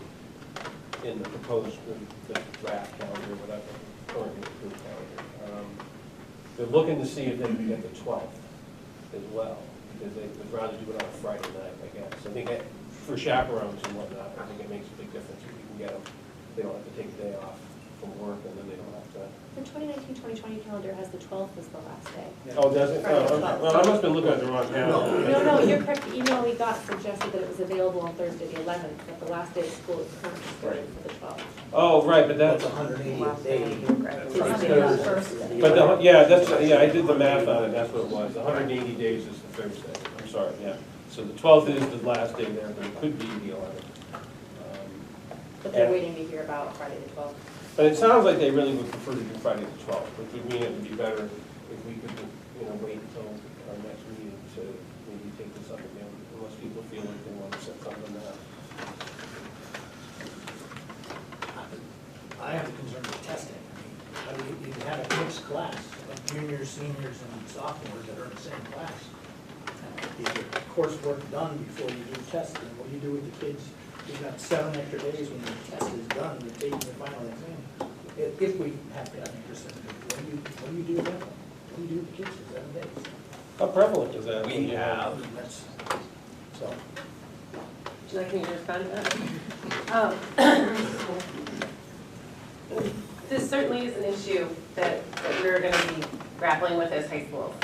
in the proposed, the draft calendar, whatever, currently approved calendar. They're looking to see if they can get the 12th as well, because they would rather do it on a Friday night, I guess. I think for chaperones and whatnot, I think it makes a big difference if you can get them. They don't have to take a day off from work, and then they don't have to. The 2019-2020 calendar has the 12th as the last day. Oh, does it? Friday the Oh, 12th. well, I must have been looking at the wrong calendar. No, you're correct. The email we got suggested that it was available on Thursday the 11th, but the last day of school is currently scheduled for the 12th. Oh, right, but that's. 180th day. But yeah, I did the math on it, that's what it was. 180 days is the Thursday. I'm sorry, yeah. So the 12th is the last day there, but it could be the 11th. But they're waiting to hear about Friday the 12th. But it sounds like they really would prefer to do Friday the 12th, which would mean it would be better if we could, wait until our next meeting to maybe take this up again, unless people feel like they want to set something out. I have a concern with testing. I mean, you have a mixed class of juniors, seniors, and sophomores that are in the same class. You get coursework done before you do testing. What do you do with the kids? You've got 7 extra days when the test is done, you're taking your final exam. If we have to have an percentage, what do you do with that? What do you do with the kids for 7 days? How prevalent is that? We have. So. Would you like me to respond to that? This certainly is an issue that we're going to be grappling with as high schools.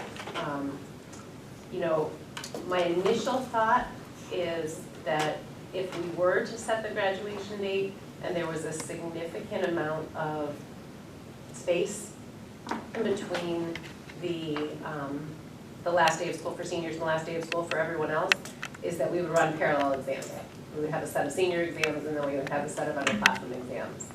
My initial thought is that if we were to set the graduation date and there was a significant amount of space in between the last day of school for seniors and the last day of school for everyone else, is that we would run parallel exams. We would have a set of senior exams and then we would have a set of underclassmen exams.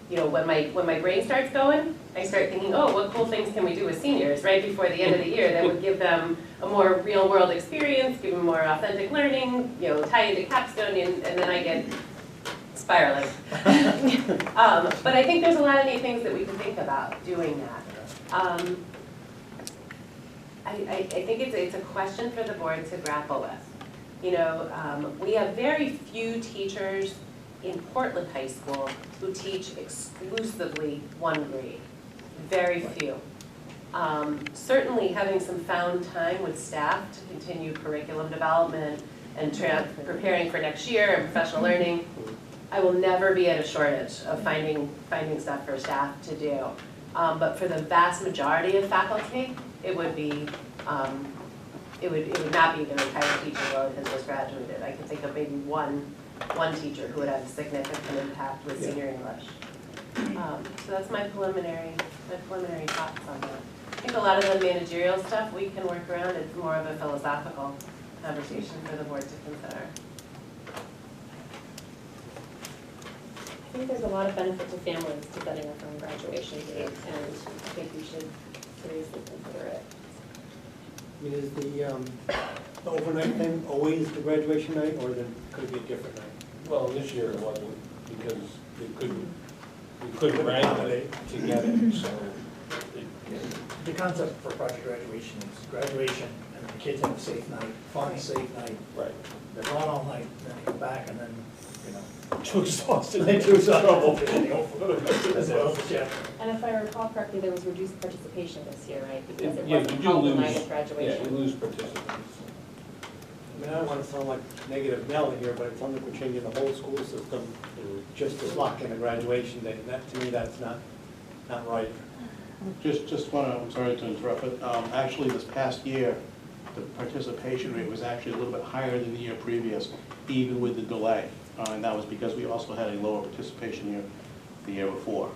When my brain starts going, I start thinking, oh, what cool things can we do with seniors right before the end of the year that would give them a more real world experience, give them more authentic learning, tie into capstone, and then I get spiraling. But I think there's a lot of neat things that we can think about doing that. I think it's a question for the board to grapple with. We have very few teachers in Portland High School who teach exclusively one grade. Very few. Certainly having some found time with staff to continue curriculum development and preparing for next year and professional learning, I will never be at a shortage of finding stuff for staff to do. But for the vast majority of faculty, it would be it would not be their entire teaching load has just graduated. I can think of maybe one teacher who would have a significant impact with senior English. So that's my preliminary thoughts on that. I think a lot of the managerial stuff we can work around. It's more of a philosophical conversation for the board to consider. I think there's a lot of benefit to families to setting a firm graduation date, and I think we should seriously consider it. I mean, is the overnight thing always the graduation night, or could it be a different night? Well, this year it wasn't, because we couldn't rank it together, so. The concept for project graduation is graduation, and the kids have a safe night, fun, safe night. Right. They're gone all night, then they come back, and then, too exhausted, they do trouble. That's well, yeah. And if I recall correctly, there was reduced participation this year, right? Because it Yeah, wasn't you do held the lose, night of graduation. yeah, you lose participants. I mean, I don't want to sound like negative Nelly here, but it's something we're changing the whole school system just to lock in a graduation day. That, to me, that's not right. Just want to, I'm sorry to interrupt, but actually this past year, the participation rate was actually a little bit higher than the year previous, even with the delay. And that was because we also had a lower participation year the year before.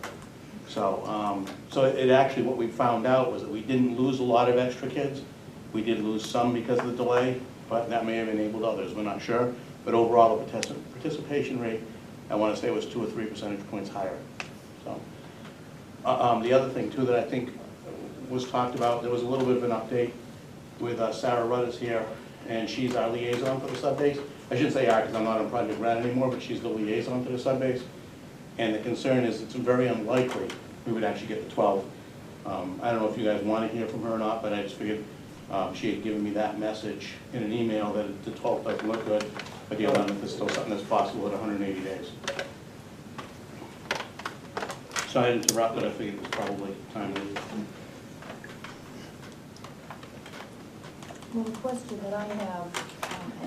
So, so it actually, what we found out was that we didn't lose a lot of extra kids. We did lose some because of the delay, but that may have enabled others, we're not sure. But overall, the participation rate, I want to say, was 2 or 3 percentage points higher. So, the other thing too that I think was talked about, there was a little bit of an update with Sarah Rudders here, and she's our liaison for the sub-base. I shouldn't say our, because I'm not on Project Red anymore, but she's the liaison to the sub-base. And the concern is it's very unlikely we would actually get the 12. I don't know if you guys want to hear from her or not, but I just figured she had given me that message in an email that the 12th doesn't look good, but the 11th is still something that's possible at 180 days. So I didn't interrupt, but I figured it was probably timely. Well, the question that I have,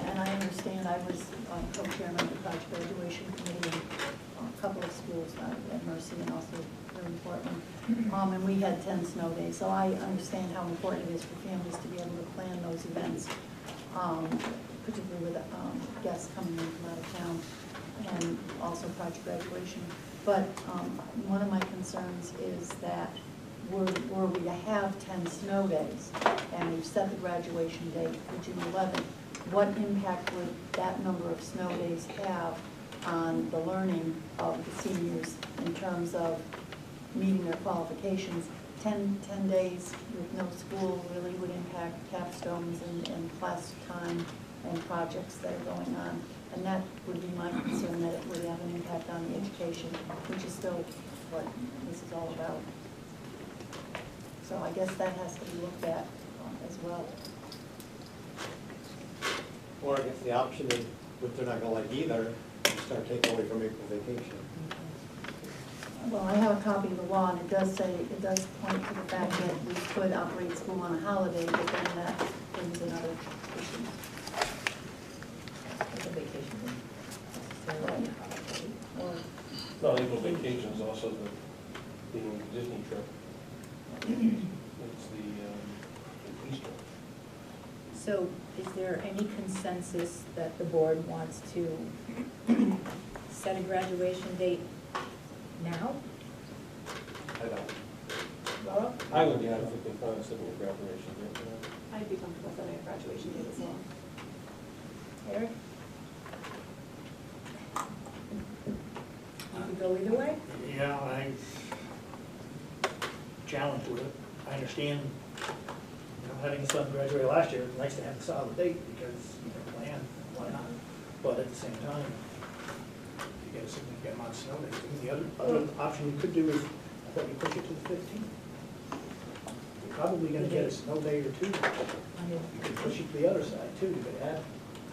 and I understand I was co-chairman of the project graduation committee in a couple of schools, at Mercy and also here in Portland, and we had 10 snow days, so I understand how important it is for families to be able to plan those events, particularly with guests coming in from out of town, and also project graduation. But one of my concerns is that were we to have 10 snow days, and we've set the graduation date for June 11th, what impact would that number of snow days have on the learning of the seniors in terms of meeting their qualifications? 10 days with no school really would impact capstones and class time and projects that are going on. And that would be my concern, that it would have an impact on the education, which is still what this is all about. So I guess that has to be looked at as well. Or I guess the option is, if they're not going to like either, you start taking away from April vacation. Well, I have a copy of the law, and it does say, it does point to the fact that we could operate school on a holiday, but then that brings another issue. It's a vacation. No, April vacation is also the Disney trip. It's the Easter. So is there any consensus that the board wants to set a graduation date now? I don't. Laura? I would be happy if we found setting a graduation date. I'd be comfortable setting a graduation date as well. Eric? You could go either way? Yeah, I'm challenged with it. I understand, having a son graduate last year, it's nice to have a solid date because you can plan and whatnot. But at the same time, you get a significant amount of snow days. And the other option you could do is, I thought you push it to the 15th. You're probably gonna get a snow day or two. You could push it to the other side too, you could add.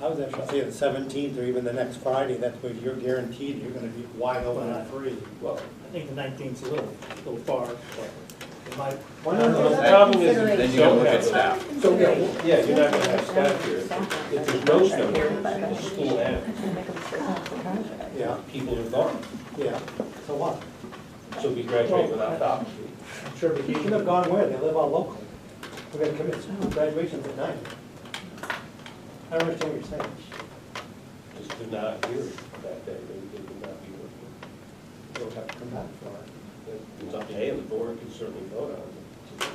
I was actually saying the 17th or even the next Friday, that's where you're guaranteed you're going to be wide open and free. Well, I think the 19th's a little far, but it might. Why No, not? the problem is that Then you you gotta don't look at have staff. So, yeah, you're not gonna have staff here. If there's no snow here, the school ends. Yeah, People are gone. yeah. So what? So we graduate without faculty. I'm sure vacation have gone where? They live all local. We're gonna commit school graduations at 9. I don't understand what you're saying. Just did not hear that day, they did not be working. You'll have to come back for it. It's up to you, the board can certainly vote on it to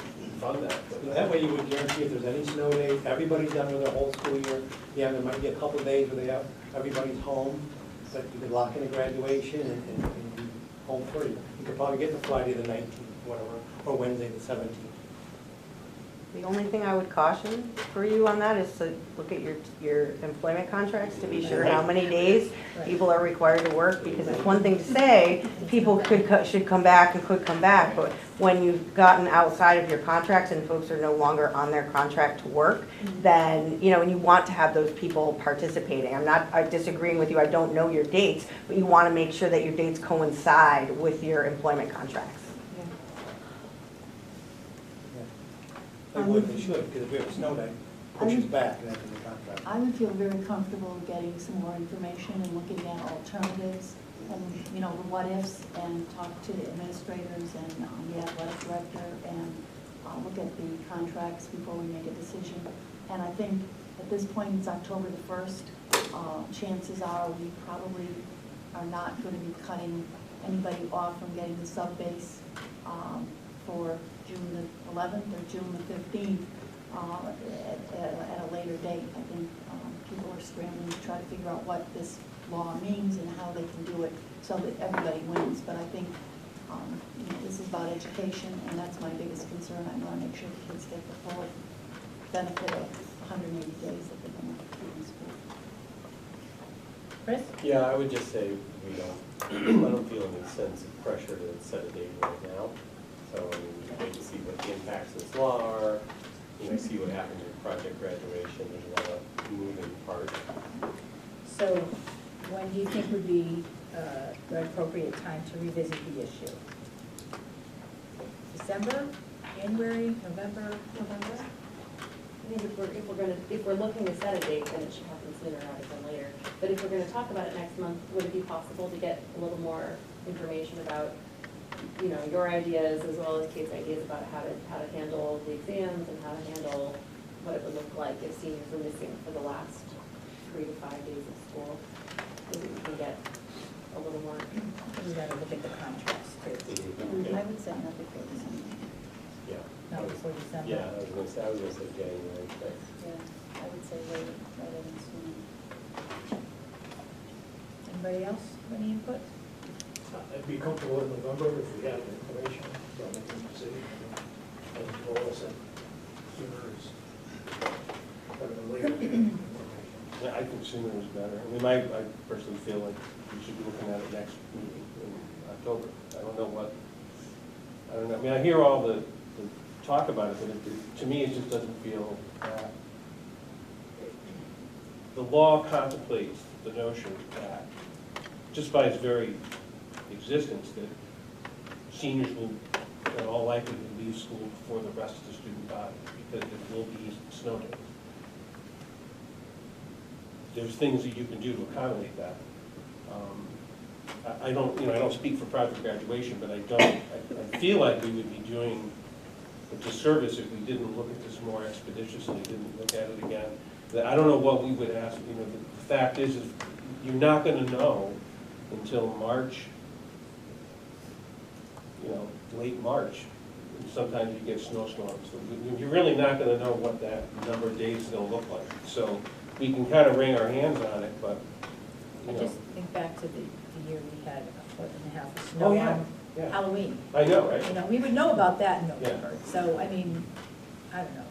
fund that. So that way you would guarantee if there's any snow days, everybody's done with their whole school year. Yeah, there might be a couple of days where they have, everybody's home, but you could lock in a graduation and be home free. You could probably get the Friday the 19th, whatever, or Wednesday the 17th. The only thing I would caution for you on that is to look at your employment contracts to be sure how many days people are required to work, because it's one thing to say people should come back and could come back, but when you've gotten outside of your contracts and folks are no longer on their contract to work, then, you know, and you want to have those people participating. I'm not disagreeing with you, I don't know your dates, but you want to make sure that your dates coincide with your employment contracts. They would, they should, because if we have a snow day, pushes back, and that's in the contract. I would feel very comfortable getting some more information and looking at alternatives and, you know, the what-ifs, and talk to the administrators and the athletic director, and look at the contracts before we make a decision. And I think at this point, it's October the 1st. Chances are we probably are not going to be cutting anybody off from getting the sub-base for June the 11th or June the 15th at a later date. I think people are scrambling to try to figure out what this law means and how they can do it so that everybody wins. But I think you know, this is about education, and that's my biggest concern. I want to make sure the kids get the full benefit of 180 days that they're going to be in school. Chris? Yeah, I would just say we don't, I don't feel any sense of pressure to set a date right now. So I mean, we wait to see what the impacts of this law are, you know, see what happens with project graduation. There's a lot of moving parts. So when do you think would be the appropriate time to revisit the issue? December, January, November? November? I think if we're looking to set a date, then it should happen sooner rather than later. But if we're gonna talk about it next month, would it be possible to get a little more information about, you know, your ideas as well as Kate's ideas about how to handle the exams and how to handle what it would look like if seniors were missing for the last 3 to 5 days of school? Maybe we can get a little more. We gotta look at the contracts too. I would say not before December. Yeah. Not before December. Yeah, I was gonna say January, but. Yeah, I would say later rather than sooner. Anybody else, any input? I'd be comfortable in November if we have the information, about making a decision. And all of us said sooner is better than later. Yeah, I think sooner is better. I mean, I personally feel like we should be looking at it next meeting in October. I don't know. I mean, I hear all the talk about it, but to me, it just doesn't feel that. The law contemplates the notion that, just by its very existence, that seniors will, in all likelihood, leave school before the rest of the student body, because it will be snow days. There's things that you can do to accommodate that. I don't speak for private graduation, but I feel like we would be doing a disservice if we didn't look at this more expeditiously, didn't look at it again. I don't know what we would ask. You know, the fact is you're not going to know until March, you know, late March. Sometimes you get snowstorms. So you're really not going to know what that number of days is going to look like. So we can kind of wring our hands on it, but, you know. I just think back to the year we had 1.5 foot of snow Oh, yeah. on Yeah. Halloween. I know, right? You know, we would know about that in Yeah. November. So, I mean, I don't know.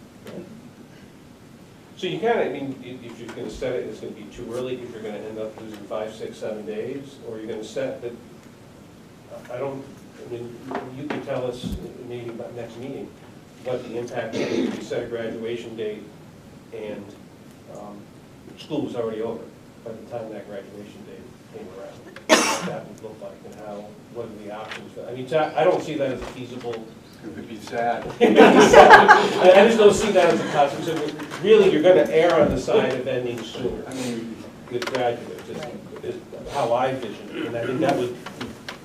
So you kind of, I mean, if you're going to set it, it's going to be too early, if you're going to end up losing 5, 6, 7 days, or you're going to set that, I mean, you can tell us maybe about next meeting what the impact is if you set a graduation date and school was already over by the time that graduation date came around. What that would look like and what are the options? I mean, I don't see that as a feasible. It would be sad. I just don't see that as a possibility. So really, you're going to err on the side of ending sooner with graduates, is how I vision it. And I think that was,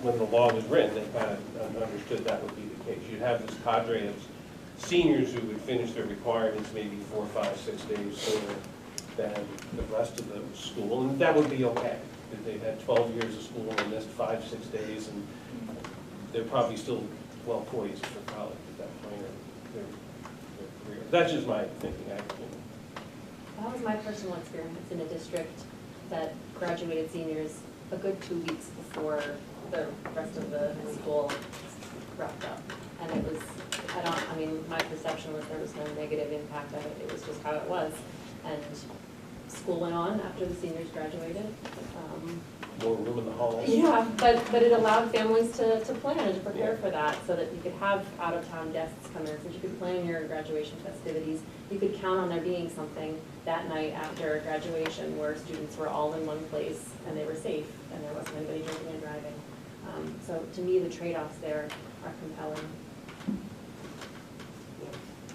when the law was written, they kind of understood that would be the case. You'd have this cadre of seniors who would finish their requirements maybe 4, 5, 6 days sooner than the rest of the school, and that would be okay. If they've had 12 years of school and missed 5, 6 days, and they're probably still well poised for college at that point, or their career. That's just my thinking, actually. That was my personal experience in a district that graduated seniors a good 2 weeks before the rest of the school wrapped up. And it was, my perception was there was was no negative impact of it. It was just how it was. And school went on after the seniors graduated. More room in the hall. Yeah, but it allowed families to plan and to prepare for that, so that you could have out-of-town guests come in, so you could plan your graduation festivities. You could count on there being something that night after graduation where students were all in one place and they were safe and there wasn't anybody drinking and driving. So to me, the trade-offs there are compelling.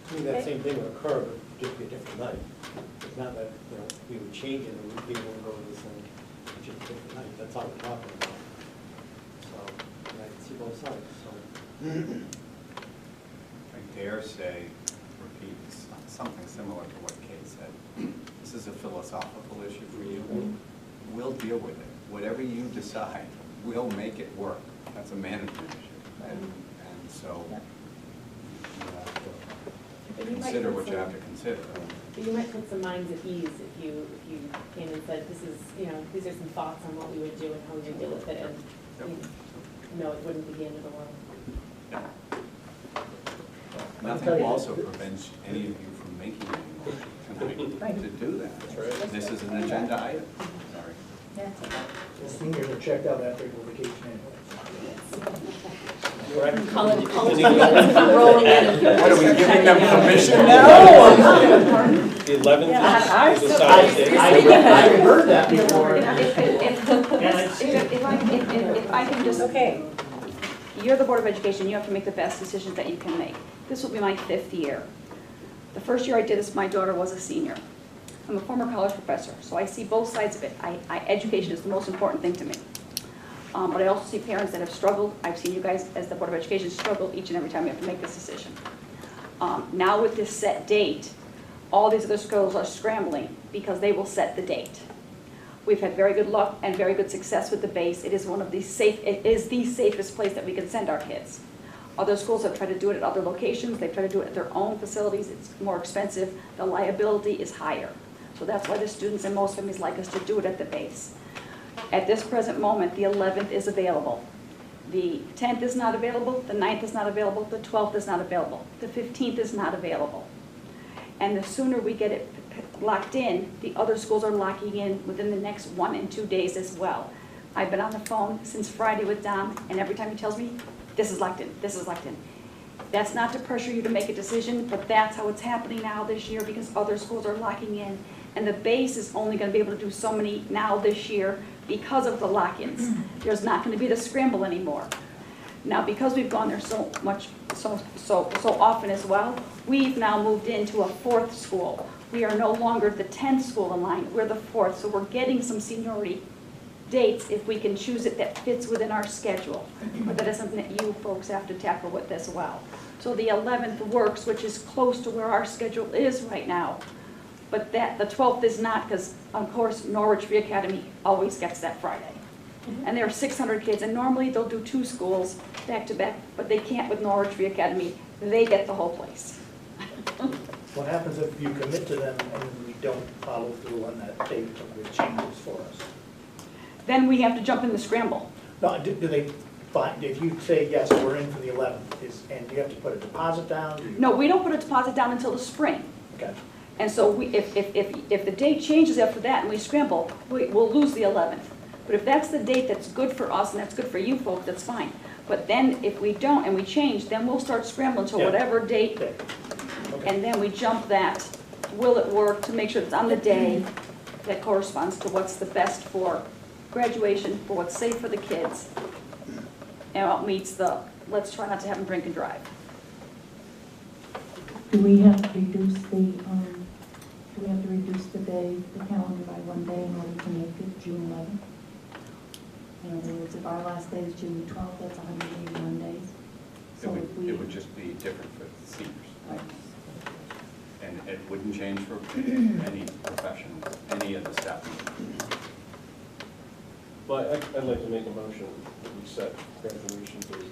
I mean, that same thing would occur, but just be a different night. It's not that, you know, we would change it and we'd be able to go to this thing, it's just a different night. That's all we're talking about. So, and I can see both sides, so. I dare say, repeat something similar to what Kate said. This is a philosophical issue for you. We'll deal with it. Whatever you decide, we'll make it work. That's a management issue. And so you have to consider what you have to consider. But you might put some minds at ease if you came and said, this is, you know, these are some thoughts on what we would do and how we would deal with it, and you know, it wouldn't be the end of the world. Nothing also prevents any of you from making any motion tonight to do that. That's right. This is an agenda item. Sorry. The seniors are checked out after their vacation anyway. College What are we giving them permission? The 11th Yeah. is a solid date. I heard that before. If I can just. Okay. You're the Board of Education, you have to make the best decisions that you can make. This will be my 5th year. The first year I did this, my daughter was a senior. I'm a former college professor, so I see both sides of it. Education is the most important thing to me. But I also see parents that have struggled. I've seen you guys, as the Board of Education, struggle each and every time you have to make this decision. Now with this set date, all these other schools are scrambling because they will set the date. We've had very good luck and very good success with the base. It is it is the safest place that we can send our kids. Other schools have tried to do it at other locations. They've tried to do it at their own facilities. It's more expensive. The liability is higher. So that's why the students and most families like us to do it at the base. At this present moment, the 11th is available. The 10th is not available, the 9th is not available, the 12th is not available, the 15th is not available. And the sooner we get it locked in, the other schools are locking in within the next 1 and 2 days as well. I've been on the phone since Friday with Dom, and every time he tells me, this is locked in, this is locked in. That's not to pressure you to make a decision, but that's how it's happening now this year because other schools are locking in. And the base is only going to be able to do so many now this year because of the lock-ins. There's not going to be the scramble anymore. Now, because we've gone there so often as well, we've now moved into a 4th school. We are no longer the 10th school in line, we're the 4th, so we're getting some seniority dates if we can choose it that fits within our schedule. But that is something that you folks have to tackle with as well. So the 11th works, which is close to where our schedule is right now. But the 12th is not, because of course Norwich Free Academy always gets that Friday. And there are 600 kids, and normally they'll do 2 schools back to back, but they can't with Norwich Free Academy. They get the whole place. What happens if you commit to them and we don't follow through on that date with changes for us? Then we have to jump in the scramble. No, do they find, if you say, yes, we're in for the 11th, and you have to put a deposit down? No, we don't put a deposit down until the spring. Okay. And so if the date changes after that and we scramble, we'll lose the 11th. But if that's the date that's good for us and that's good for you folks, that's fine. But then if we don't and we change, then we'll start scrambling to whatever date. Okay. And then we jump that, will it work, to make sure it's on the day that corresponds to what's the best for graduation, for what's safe for the kids, and what meets the, let's try not to have them drink and drive. Do we have to reduce the day, the calendar by 1 day in order to make it June 11th? In other words, if our last day is June 12th, that's 181 days. So It would just be different for seniors. Right. And it wouldn't change for any profession, any of the staff. Well, I'd like to make a motion that we set graduation date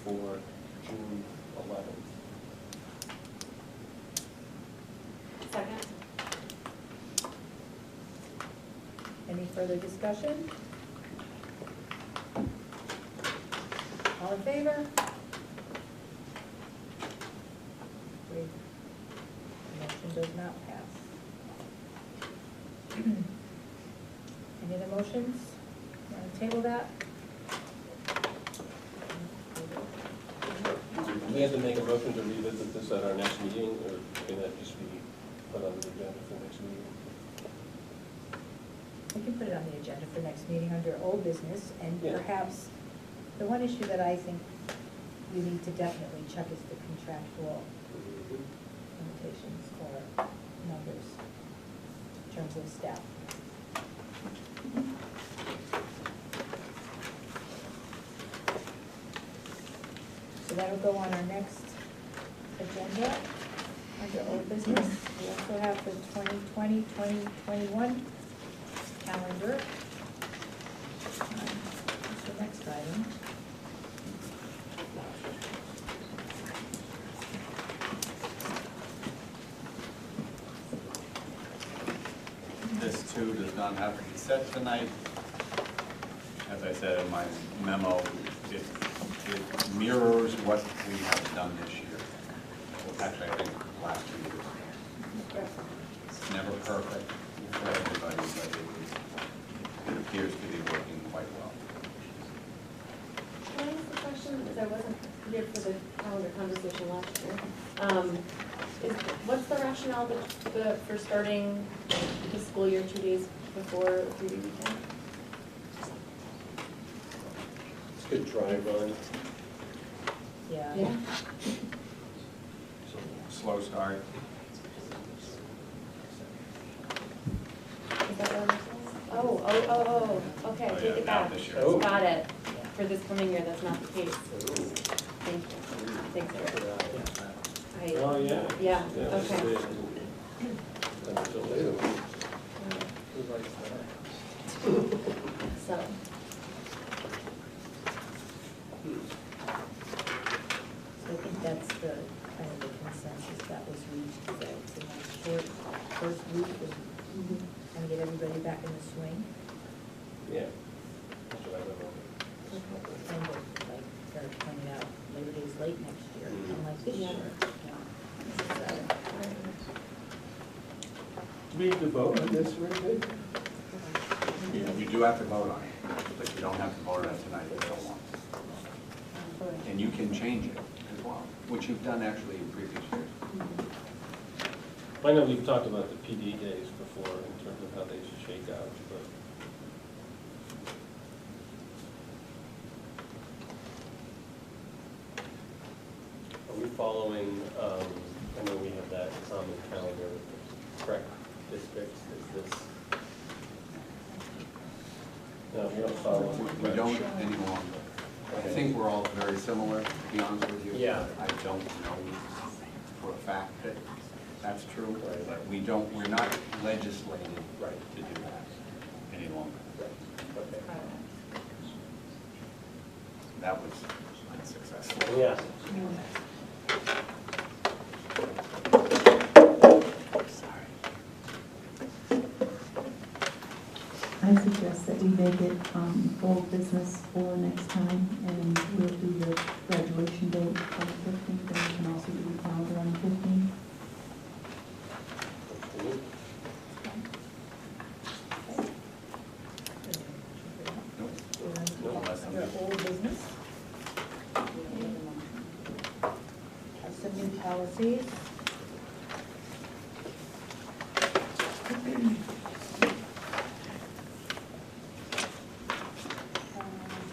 for June 11th. Second. Any further discussion? All in favor? Great. Motion does not pass. Any other motions? Want to table that? Do we have to make a motion to revisit this at our next meeting, or can that just be put on the agenda for next meeting? We can put it on the agenda for next meeting under old business, and Yeah. perhaps the one issue that I think we need to definitely check is the contractual limitations or numbers in terms of staff. So that'll go on our next agenda under old business. We also have the 2020-2021 calendar. What's the next item? This too does not have to be set tonight. As I said in my memo, it mirrors what we have done this year. Actually, I think last 2 years. It's never perfect for everybody, but it appears to be working quite well. Can I ask a question, because I wasn't here for the calendar conversation last year? What's the rationale for starting the school year 2 days before 3-day weekend? It's a good dry run. Yeah. Slow start. Is that what I'm saying? Oh, okay, Oh, take yeah, it now back. this year. Oh. Got it. For this coming year, that's not the case. Thank you. Thanks, Eric. Oh, yeah. Yeah, Yeah, okay. it is. Until later. Who likes that? So, So I think that's the kind of the consensus that was reached, that it's a nice short first week and kind of get everybody back in the swing. Yeah. That's what I remember. And like Eric pointed out, Labor Day's late next year, unlike this Yeah. year. Do we need to vote on this or anything? You do have to vote on it, but you don't have to vote on it tonight if you don't want. And you can change it as well, which you've done actually in previous years. I know we've talked about the PD days before in terms of how they should shake out, but. Are we following, I know we have that common calendar with the correct districts, is this? No, we don't follow. We don't any longer. I think we're all very similar, to be honest with you. Yeah. I don't know for a fact that that's true, but we're not legislated to do that any longer. Okay. That was unsuccessful. Yeah. I suggest that we make it old business for next time, and we'll do the graduation date on the 15th, and we can also do the calendar on the 15th. Under old business. Have some new policies.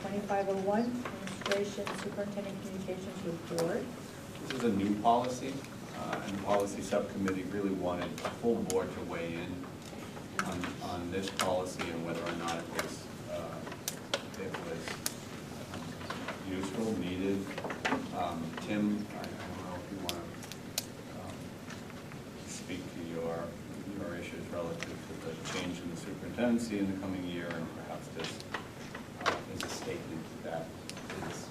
2501, Administration Superintendent Communications with Board. This is a new policy, and the policy subcommittee really wanted the full board to weigh in on this policy and whether or not it was useful, needed. Tim, I don't know if you want to speak to your issues relative to the change in the superintendency in the coming year, and perhaps this is a statement that is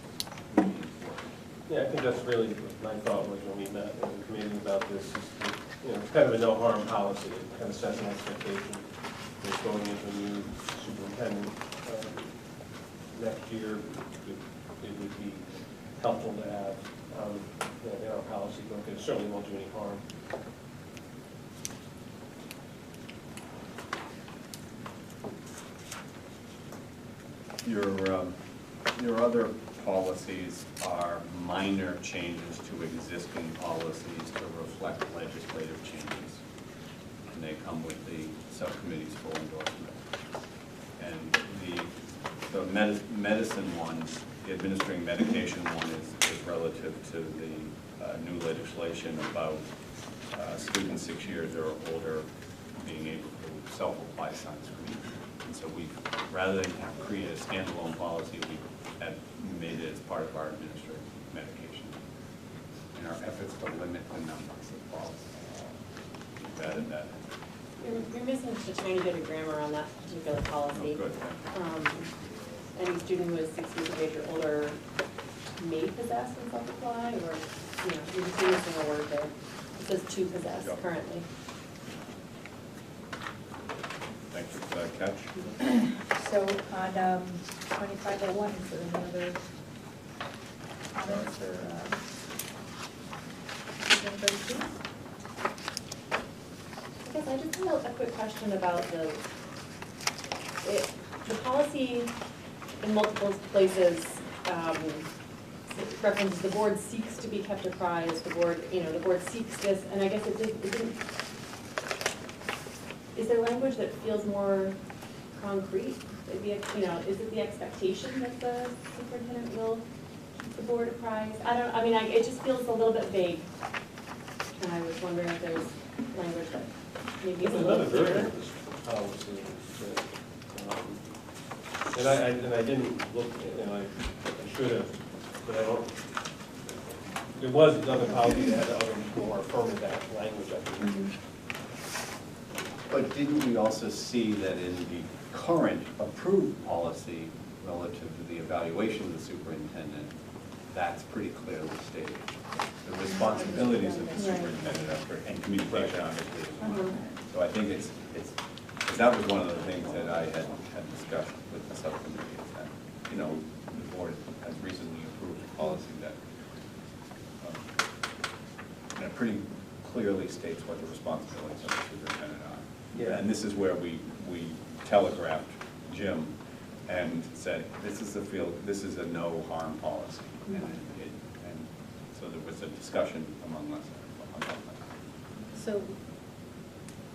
really important. Yeah, I think that's really what my thought was when we met in the committee about this. It's kind of a no harm policy. It kind of sets an expectation. It's going into a new superintendent next year. It would be helpful to have in our policy book. It certainly won't do any harm. your other policies are minor changes to existing policies to reflect legislative changes. And they come with the subcommittee's full endorsement. And the medicine one, the administering medication one is relative to the new legislation about students 6 years or older being able to self-apply sunscreen. And so we, rather than create a standalone policy, we have made it as part of our administrative medication. In our efforts to limit the numbers of policies, we've added that. You're missing just a tiny bit of grammar on that particular policy. Oh, good. Any student who is 6 years of age or older may possess and self-apply, or, you're just missing a word there. It says to possess currently. Thank you for that catch. So on 2501, is there any other comments or anybody see? I guess I just have a quick question about the policy in multiple places references the board seeks to be kept apprised, the board seeks this, and I guess it didn't, is there language that feels more concrete? Is it the expectation that the superintendent will keep the board apprised? It just feels a little bit vague. And I was wondering if there's language that maybe is a little clearer. Policy, and I didn't look, I should have, but I don't. There was another policy that had other more affirmative language, I think. But didn't we also see that in the current approved policy relative to the evaluation of the superintendent, that's pretty clearly stated? The responsibilities of the superintendent and communication obviously as well. So I think it's that was one of the things that I had discussed with the subcommittee, is that, the board has recently approved a policy that pretty clearly states what the responsibilities of the superintendent are. Yeah. And this is where we telegraphed Jim and said, this is a no harm policy. And so there was a discussion among us about that. So,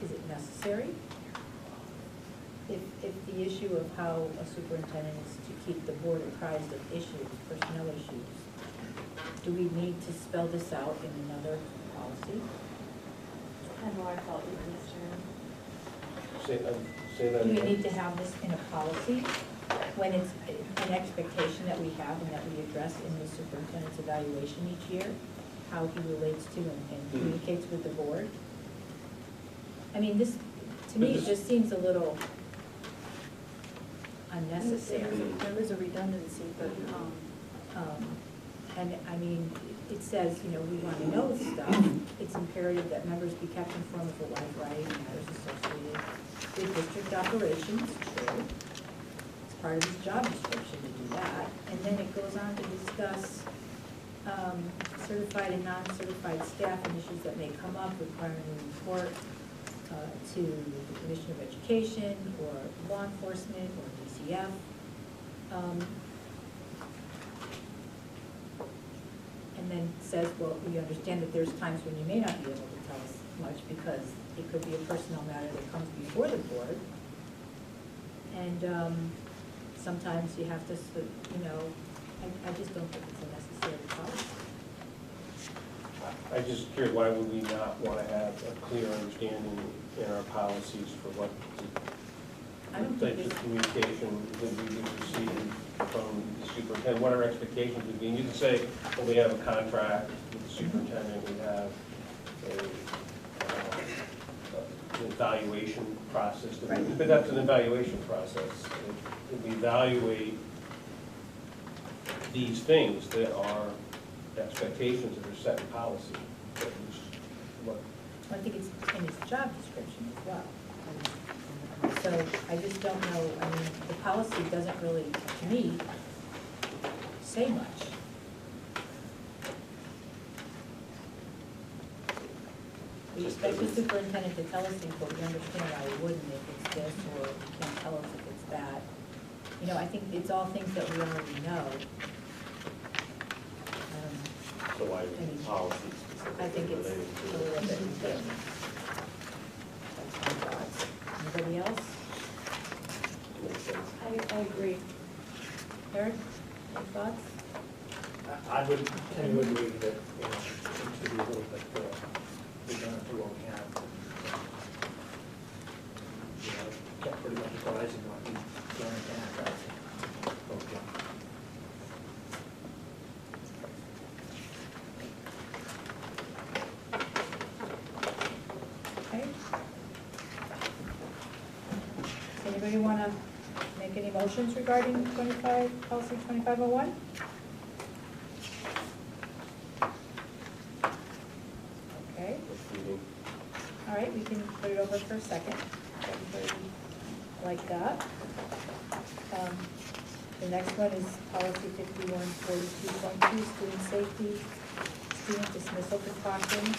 is it necessary? If the issue of how a superintendent is to keep the board apprised of issues, personnel issues, do we need to spell this out in another policy? I know I felt you understand. Say that Do we again. need to have this in a policy when it's an expectation that we have and that we address in the superintendent's evaluation each year, how he relates to and communicates with the board? This, to me, it just seems a little unnecessary. There is a redundancy, but, It says, we want to know stuff. It's imperative that members be kept informed of the wide variety of matters associated with district operations, true. It's part of his job description to do that. And then it goes on to discuss certified and non-certified staff and issues that may come up requiring a report to the Commission of Education or law enforcement or DCF. And then says, well, we understand that there's times when you may not be able to tell us much because it could be a personnel matter that comes before the board. And sometimes you have to, I just don't think it's a necessary policy. I just curious, why would we not want to have a clear understanding in our policies for what types of communication that we would receive from the superintendent, what our expectations would be? And you can say, well, we have a contract with the superintendent, we have an evaluation process, but that's an evaluation process. If we evaluate these things that are expectations that are set in policy. I think it's in his job description as well. So I just don't know, the policy doesn't really, to me, say much. We expect the superintendent to tell us things, but we understand why we wouldn't if it's this, or you can't tell us if it's that. You know, I think it's all things that we already know. So why I mean, policy I think specifically it's related a to? little bit different. That's my thoughts. Anybody else? Makes sense. I agree. Eric, any thoughts? I would tend to agree that, you know, it needs to be a little bit, we're gonna do what we have. You know, kept pretty much advising what we done in that, okay. Okay. Does anybody want to make any motions regarding policy 2501? Okay. All right, we can put it over for a second. Everybody like that? The next one is policy 5142.2, student safety, student dismissal precautions.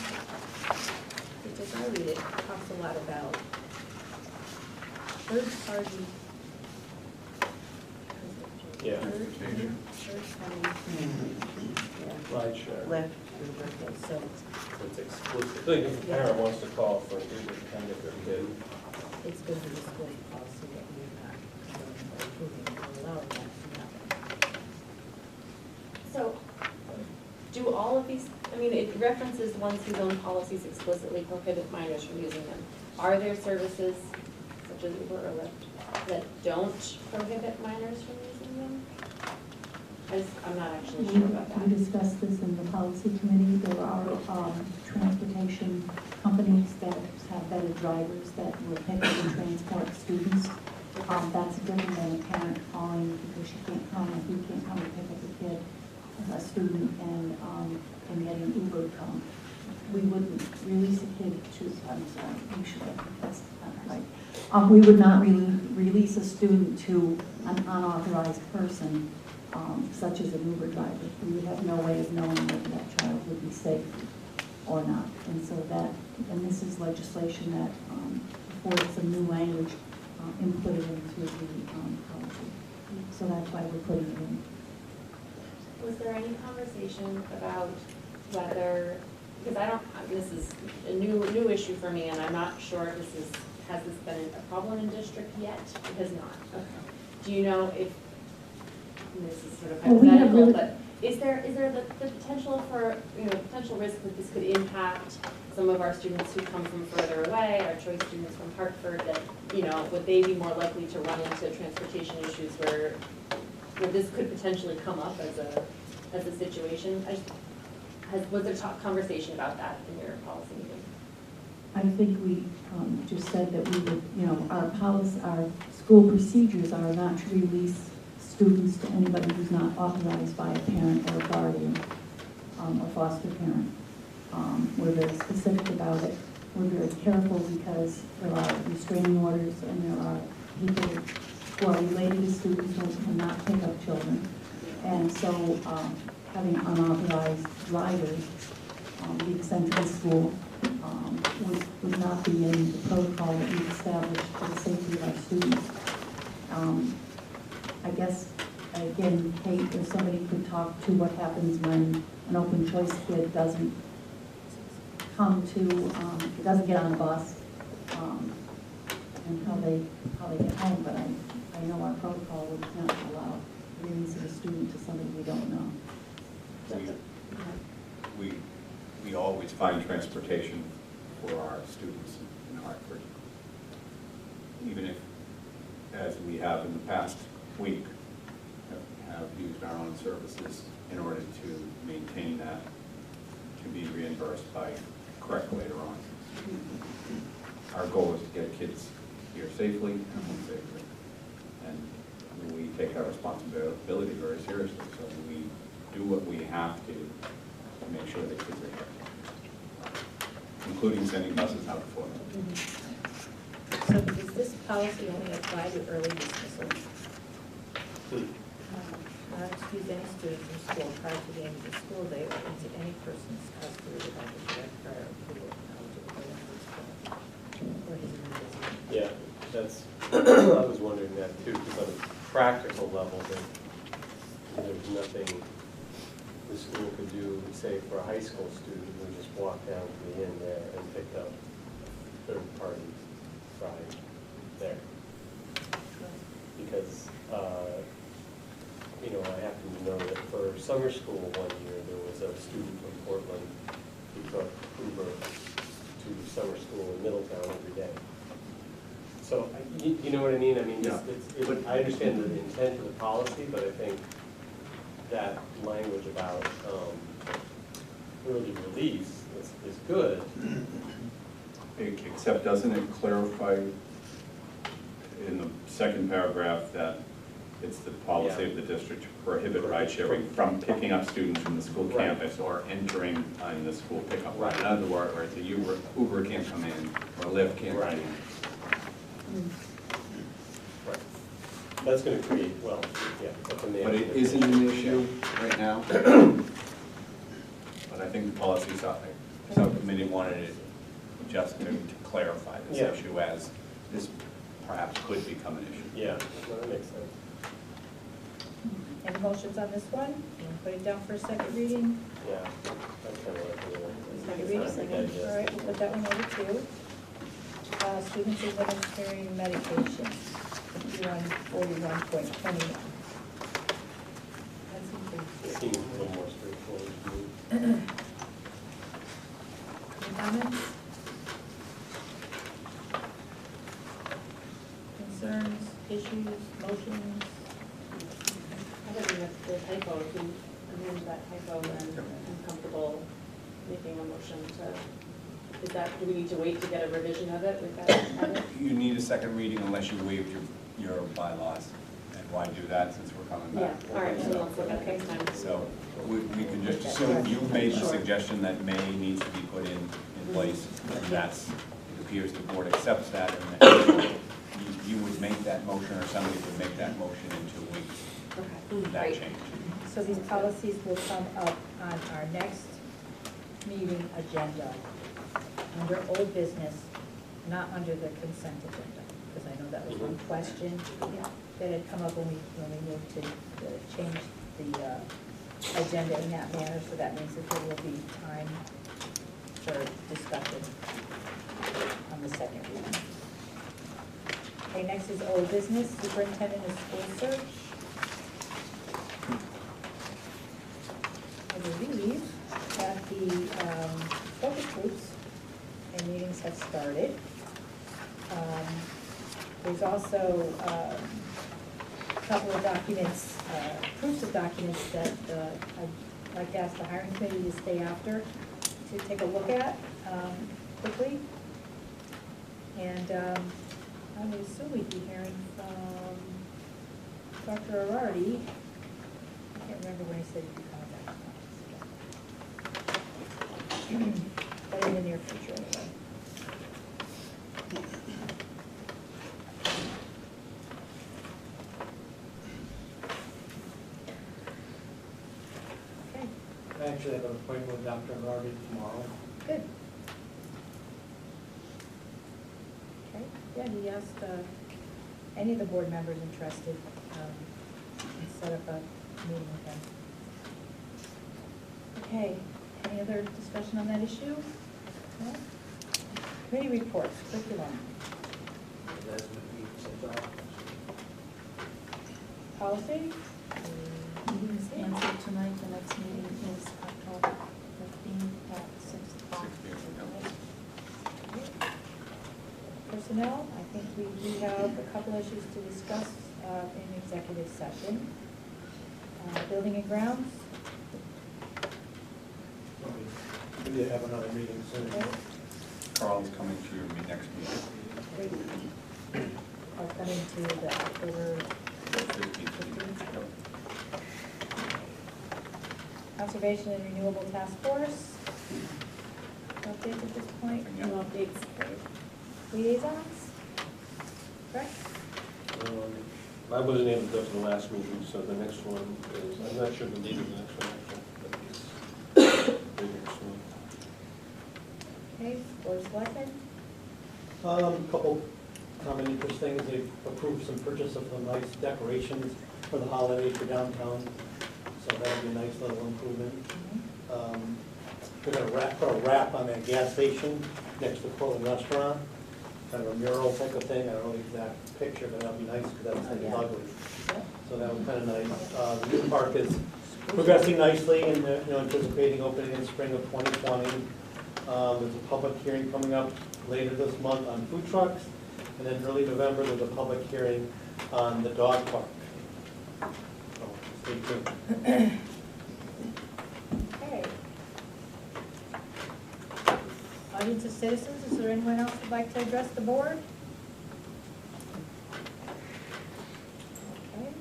Which, as I read it, talks a lot about third party. Yeah. Third party. Yeah. Ride share. Lyft. Okay, so It's exclusive. Like if a parent wants to call for an Uber to come get their kid, it's going to be a school policy that we're not condoning or approving or allowing that to happen. So, do all of these, I mean, it references ones whose own policies explicitly prohibit minors from using them. Are there services, such as Uber or Lyft, that don't prohibit minors from using them? I'm not actually sure about that. We discussed this in the policy committee. There are transportation companies that have vetted drivers that will pick up and transport students. That's different than a parent calling because she can't come, if you can't come and pick up a kid, a student, and getting Uber come. We wouldn't release a kid to, I'm sorry, you should have, that's not right. We would not release a student to an unauthorized person, such as an Uber driver. We would have no way of knowing whether that child would be safe or not. And so that, and this is legislation that affords some new language inputted into the policy. So that's why we're putting it in. Was there any conversation about whether, because I don't, this is a new issue for me, and I'm not sure if has this been a problem in district yet? It has not. Okay. Do you know if, and this is sort of hypothetical, but is there the potential for, potential risk that this could impact some of our students who come from further away, our choice students from Hartford, that, would they be more likely to run into transportation issues where this could potentially come up as a situation? Was there conversation about that in your policy meeting? I think we just said that we would, our school procedures are not to release students to anybody who's not authorized by a parent or a guardian, or foster parent. We're very specific about it. We're very careful because there are restraining orders and there are people who are related to students who cannot pick up children. And so having unauthorized drivers being sent to the school would not be in the protocol that we've established for the safety of our students. I guess, again, Kate, if somebody could talk to what happens when an open choice kid doesn't come to, doesn't get on a bus, and how they get home, but I know our protocol would not allow releasing a student to somebody we don't know. We always find transportation for our students in Hartford. Even if, as we have in the past week, have used our own services in order to maintain that, to be reimbursed by correct later on. Our goal is to get kids here safely and home safely. And we take our responsibility very seriously, so we do what we have to make sure that kids are here, including sending buses out for them. So does this policy only apply to early dismissal? Not excuse any student from school prior to the end of the school day or into any person's custody without the direct prior approval of eligible or his or her designee. yeah, that's, I was wondering that too, because practical level, that there's nothing the school could do, say, for a high school student who just walked down to the inn there and picked up third-party ride there. Because, you know, I happen to know that for summer school one year, there was a student from Portland who took Uber to summer school in Middletown every day. So, you know what I mean? I mean, I understand the intent of the policy, but I think that language about early release is good. Except doesn't it clarify in the second paragraph that it's the policy of the district to prohibit ride sharing from picking up students from the school campus or entering on the school pickup line? In other words, a Uber can't come in or Lyft can't come in. Right. That's going to create, well, yeah. But it isn't an issue right now. But I think the policy subcommittee wanted it just to clarify this issue, as this perhaps could become an issue. Yeah, well, that makes sense. Any motions on this one? You want to put it down for a second reading? Yeah, that's kind of like Second reading, all right, we'll put that one over too. Students administering medication, 5141.21. It seems a little more straightforward to me. Any comments? Concerns, issues, motions? I don't know if the typo, if you amend that typo, then I'm comfortable making a motion to, is that, do we need to wait to get a revision of it with that edit? You need a second reading unless you waived your bylaws. And why do that since we're coming back? Yeah, all right, so let's look at next time. So we can just assume you made the suggestion that may needs to be put in place, and that's, it appears the board accepts that, and that you would make that motion, or somebody would make that motion in 2 weeks. Okay. That Great. change. So these policies will come up on our next meeting agenda, under old business, not under the consent agenda, because I know that was one question that had come up when we moved to change the agenda in that manner, so that means that there will be time for discussion on the second reading. Okay, next is old business, superintendent of school search. I believe that the focus groups and meetings have started. There's also a couple of documents, proofs of documents that I'd like to ask the hiring committee to stay after to take a look at quickly. And I would assume we'd be hearing from Dr. Arardi. I can't remember when he said he'd be coming back. But in the near future, anyway. Okay, I actually have an appointment with Dr. Harvey tomorrow. good. Okay, yeah, he asked any of the board members interested and set up a meeting with him. Okay, any other discussion on that issue? No? Committee reports, curriculum, That's what we sent out. policy? Meeting's canceled tonight, the next meeting is October 15th at 6 o'clock. Personnel, I think we do have a couple issues to discuss in executive session. Building and grounds, We did have another meeting soon. okay. Carl's coming to your next meeting. Are coming to the October 15th. 15th. Conservation and Renewable Task Force. Updates at this point? Yeah. No updates. Liaisons? Correct? I wasn't able to go to the last meeting, so the next one is, I'm not sure the date of the next one actually, but it's the next one. Okay, Board of Selectmen? Couple common interest things. They've approved some purchase of some nice decorations for the holiday for downtown, so that'll be a nice little improvement. They're gonna put a wrap on that gas station next to Portland Restaurant, kind of a mural type of thing. I don't know the exact picture, but that'll be nice because that thing is ugly. So that was kind of nice. The new park is progressing nicely and anticipating opening in spring of 2020. There's a public hearing coming up later this month on food trucks, and then early November there's a public hearing on the dog park. So stay tuned. Okay. Audience of citizens, is there anyone else who'd like to address the board? Okay.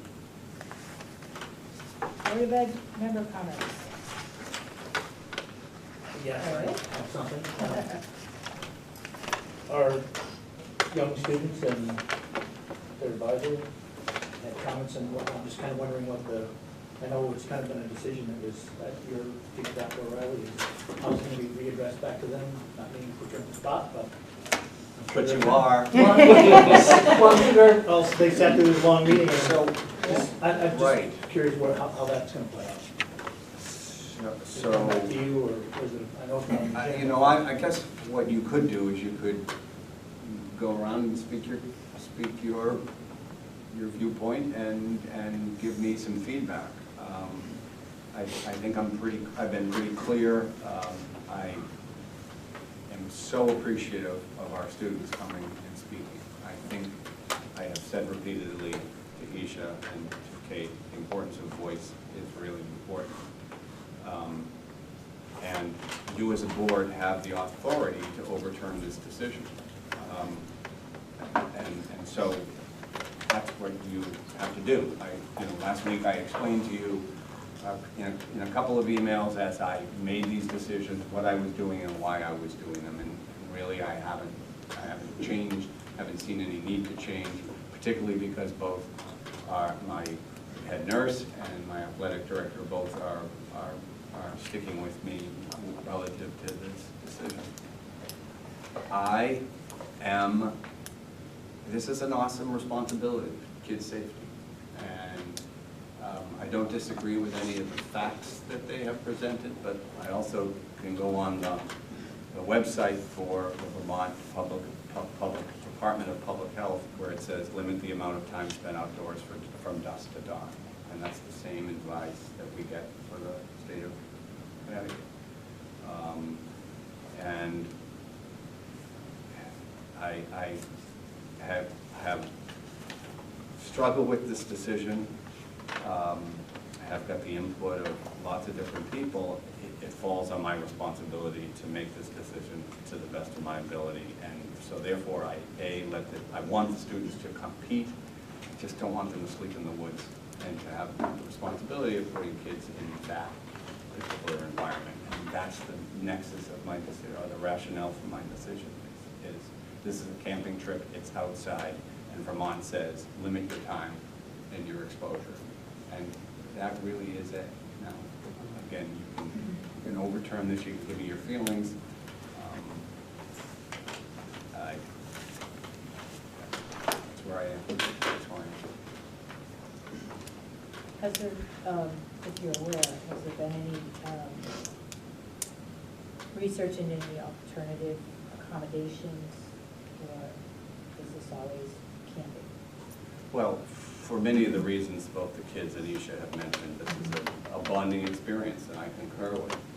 Board of Ed member comments. Yes, All I right. have something. Our young students and their advisor had comments, and I'm just kind of wondering what I know it's kind of been a decision that was at your feet after O'Reilly, is how it's going to be readdressed back to them, not meaning to put you on the spot, but. But you are. Well, I'm sure they sat through this long meeting, and So, I'm right. just curious how that's going to play out. So, To you, or is it, I know it's not on the agenda. you know, I guess what you could do is you could go around and speak your viewpoint and give me some feedback. I think I've been pretty clear. I am so appreciative of our students coming and speaking. I think I have said repeatedly to Isha and to Kate, the importance of voice is really important. And you as a board have the authority to overturn this decision. And so that's what you have to do. Last week I explained to you in a couple of emails as I made these decisions, what I was doing and why I was doing them. And really I haven't changed, haven't seen any need to change, particularly because both my head nurse and my athletic director both are sticking with me relative to this decision. This is an awesome responsibility, kids' safety. And I don't disagree with any of the facts that they have presented, but I also can go on the website for the Vermont Department of Public Health, where it says limit the amount of time spent outdoors from dusk to dawn. And that's the same advice that we get for the state of Connecticut. And I have struggled with this decision. I have got the input of lots of different people. It falls on my responsibility to make this decision to the best of my ability. And so therefore, I want the students to compete. I just don't want them to sleep in the woods and to have the responsibility of putting kids in that particular environment. And that's the nexus of my decision, or the rationale for my decision is this is a camping trip, it's outside, and Vermont says limit your time and your exposure. And that really is it. Now, again, you can overturn this, you can give me your feelings. That's where I am. That's where I am. Has there, if you're aware, has there been any research into any alternative accommodations, or is this always camping? Well, for many of the reasons both the kids and Isha have mentioned, this is a bonding experience, and I concur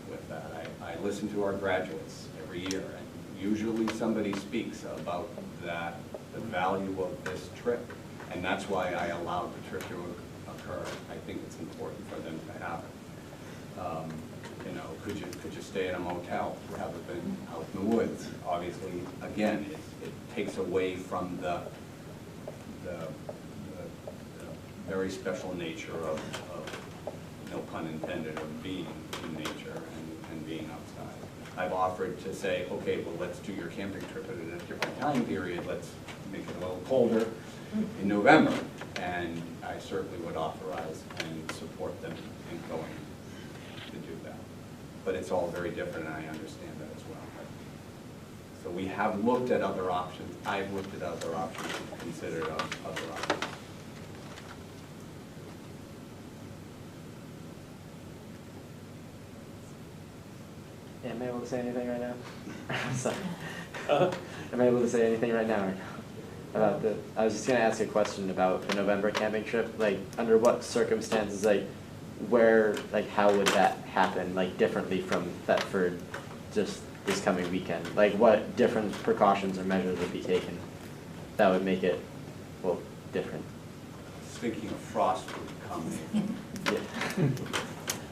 with that. I listen to our graduates every year, and usually somebody speaks about the value of this trip, and that's why I allowed the trip to occur. I think it's important for them to have it. Could you stay in a motel rather than out in the woods? Obviously, again, it takes away from the very special nature of, no pun intended, of being in nature and being outside. I've offered to say, okay, well, let's do your camping trip at a different time period. Let's make it a little colder in November. And I certainly would authorize and support them in going to do that. But it's all very different, and I understand that as well. So we have looked at other options. I've looked at other options and considered other options. Yeah, am I able to say anything right now? Sorry. Am I able to say anything right now? About I was just gonna ask a question about the November camping trip. Like, under what circumstances, like, where, like, how would that happen, like, differently from Thetford just this coming weekend? Like, what different precautions or measures would be taken that would make it, well, different? Thinking of frost would come in. Yeah.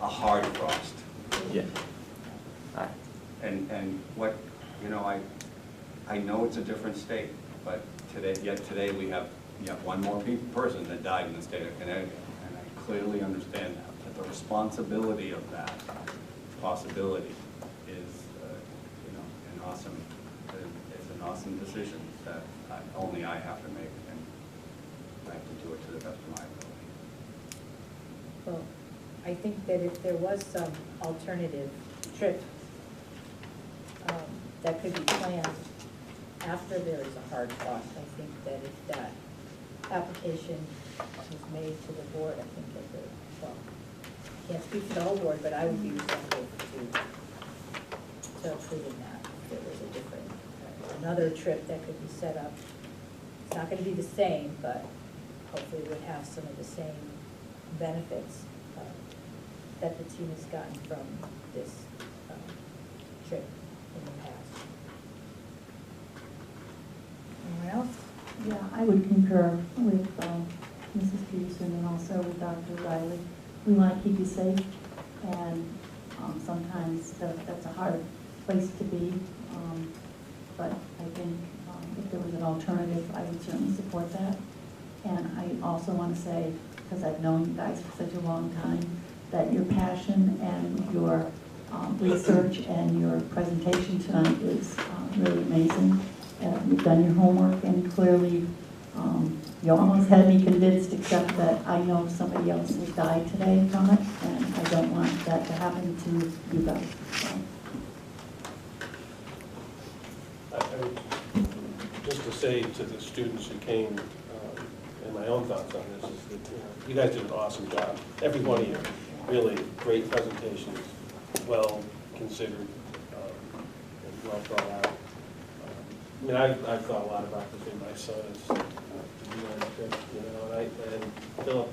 A hard frost. Yeah. All right. And what, you know, I know it's a different state, but today we have one more person that died in the state of Connecticut, and I clearly understand that. But the responsibility of that possibility is, an awesome decision that only I have to make, and I have to do it to the best of my ability. Well, I think that if there was some alternative trip that could be planned after there is a hard frost, I think that if that application was made to the board, I think that I can't speak for the whole board, but I would be receptive to approving that. If there was a different, another trip that could be set up. It's not gonna be the same, but hopefully it would have some of the same benefits that the team has gotten from this trip in the past. Anyone else? Yeah, I would concur with Mrs. Peterson and also with Dr. Riley. We want to keep you safe, and sometimes that's a hard place to be. But I think if there was an alternative, I would certainly support that. And I also want to say, because I've known you guys for such a long time, that your passion and your research and your presentation tonight is really amazing. You've done your homework, and clearly you almost had me convinced, except that I know somebody else has died today from it, and I don't want that to happen to you guys. Just to say to the students who came, and my own thoughts on this is that you guys did an awesome job. Every one of you, really great presentations, well considered, and well thought out. I mean, I've thought a lot about this in my son as on the trip, and Philip,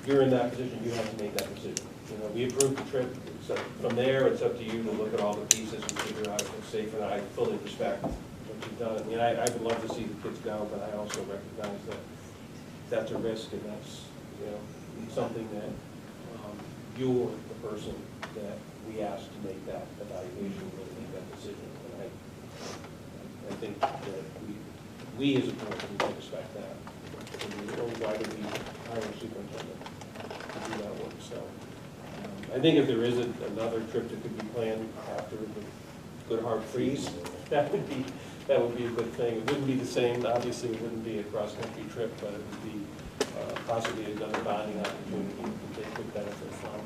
you're in that position, you have to make that decision. We approved the trip, so from there, it's up to you to look at all the pieces and figure out if it's safe, and I fully respect what you've done. I mean, I would love to see the kids go, but I also recognize that that's a risk, and that's, something that you're the person that we asked to make that evaluation, really make that decision. And I think that we as a board need to respect that. Why did we hire a superintendent to do that work? So I think if there is another trip that could be planned after the good hard freeze, that would be a good thing. It wouldn't be the same, obviously it wouldn't be a cross-country trip, but it would be possibly another bonding opportunity that they could benefit from.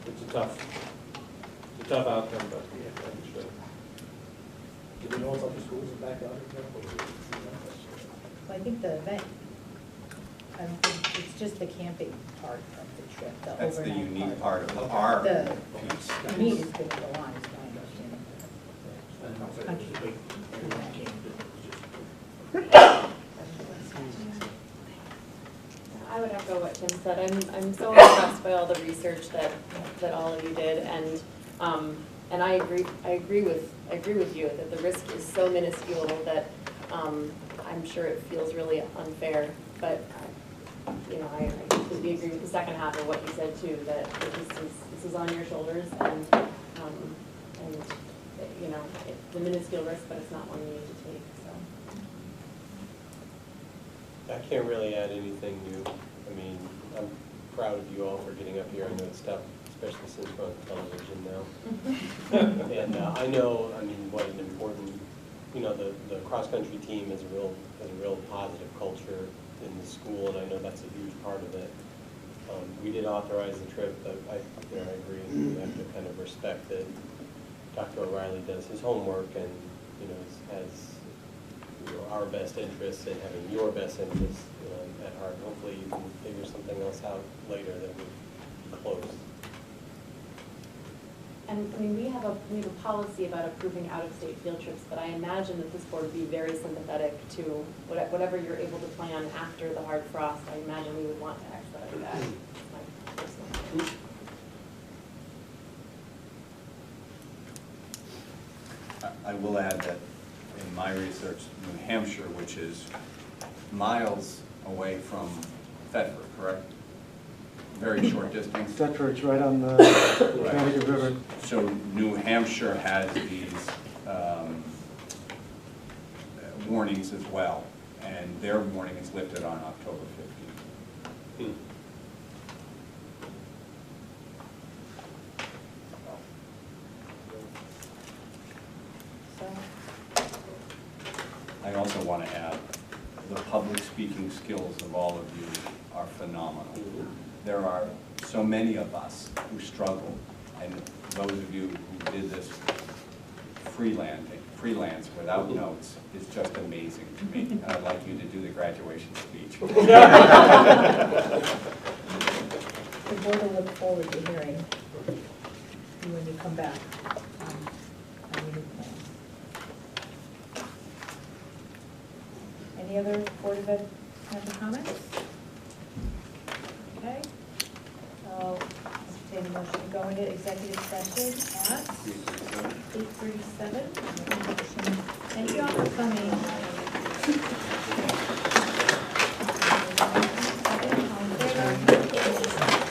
It's a tough outcome, but we have to understand. Do we know if other schools are back out? Well, I think the event, I don't think, it's just the camping part of the trip, the That's the overnight unique part. part of our The piece. meet is going to go on, is my understanding. I would echo what Tim said. I'm so impressed by all the research that all of you did, and I agree with you that the risk is so minuscule that I'm sure it feels really unfair. But I completely agree with the second half of what you said too, that this is on your shoulders, and it's a minuscule risk, but it's not one you need to take. So. I can't really add anything new. I mean, I'm proud of you all for getting up here. I know it's tough, especially since we're on television now. And I know, what an important, the cross-country team has a real positive culture in the school, and I know that's a huge part of it. We did authorize the trip, but I agree, we have to kind of respect that Dr. O'Reilly does his homework and, you know, has our best interests and having your best interests at heart. Hopefully you can figure something else out later that would be close. And, I mean, we have a policy about approving out-of-state field trips, but I imagine that this board would be very sympathetic to whatever you're able to plan after the hard frost. I imagine we would want to expedite that. That's my personal opinion. I will add that in my research, New Hampshire, which is miles away from Thetford, correct? Very short distance. Thetford's right on the Connecticut River. So New Hampshire has these warnings as well, and their warning is lifted on October 15th. I also want to add, the public speaking skills of all of you are phenomenal. There are so many of us who struggle, and those of you who did this freelance without notes is just amazing to me. And I'd like you to do the graduation speech. The board will look forward to hearing you when you come back on your new plan. Any other Board of Ed member comments? Okay. I'll entertain a motion to go into executive session at 8:37. Thank you all for coming.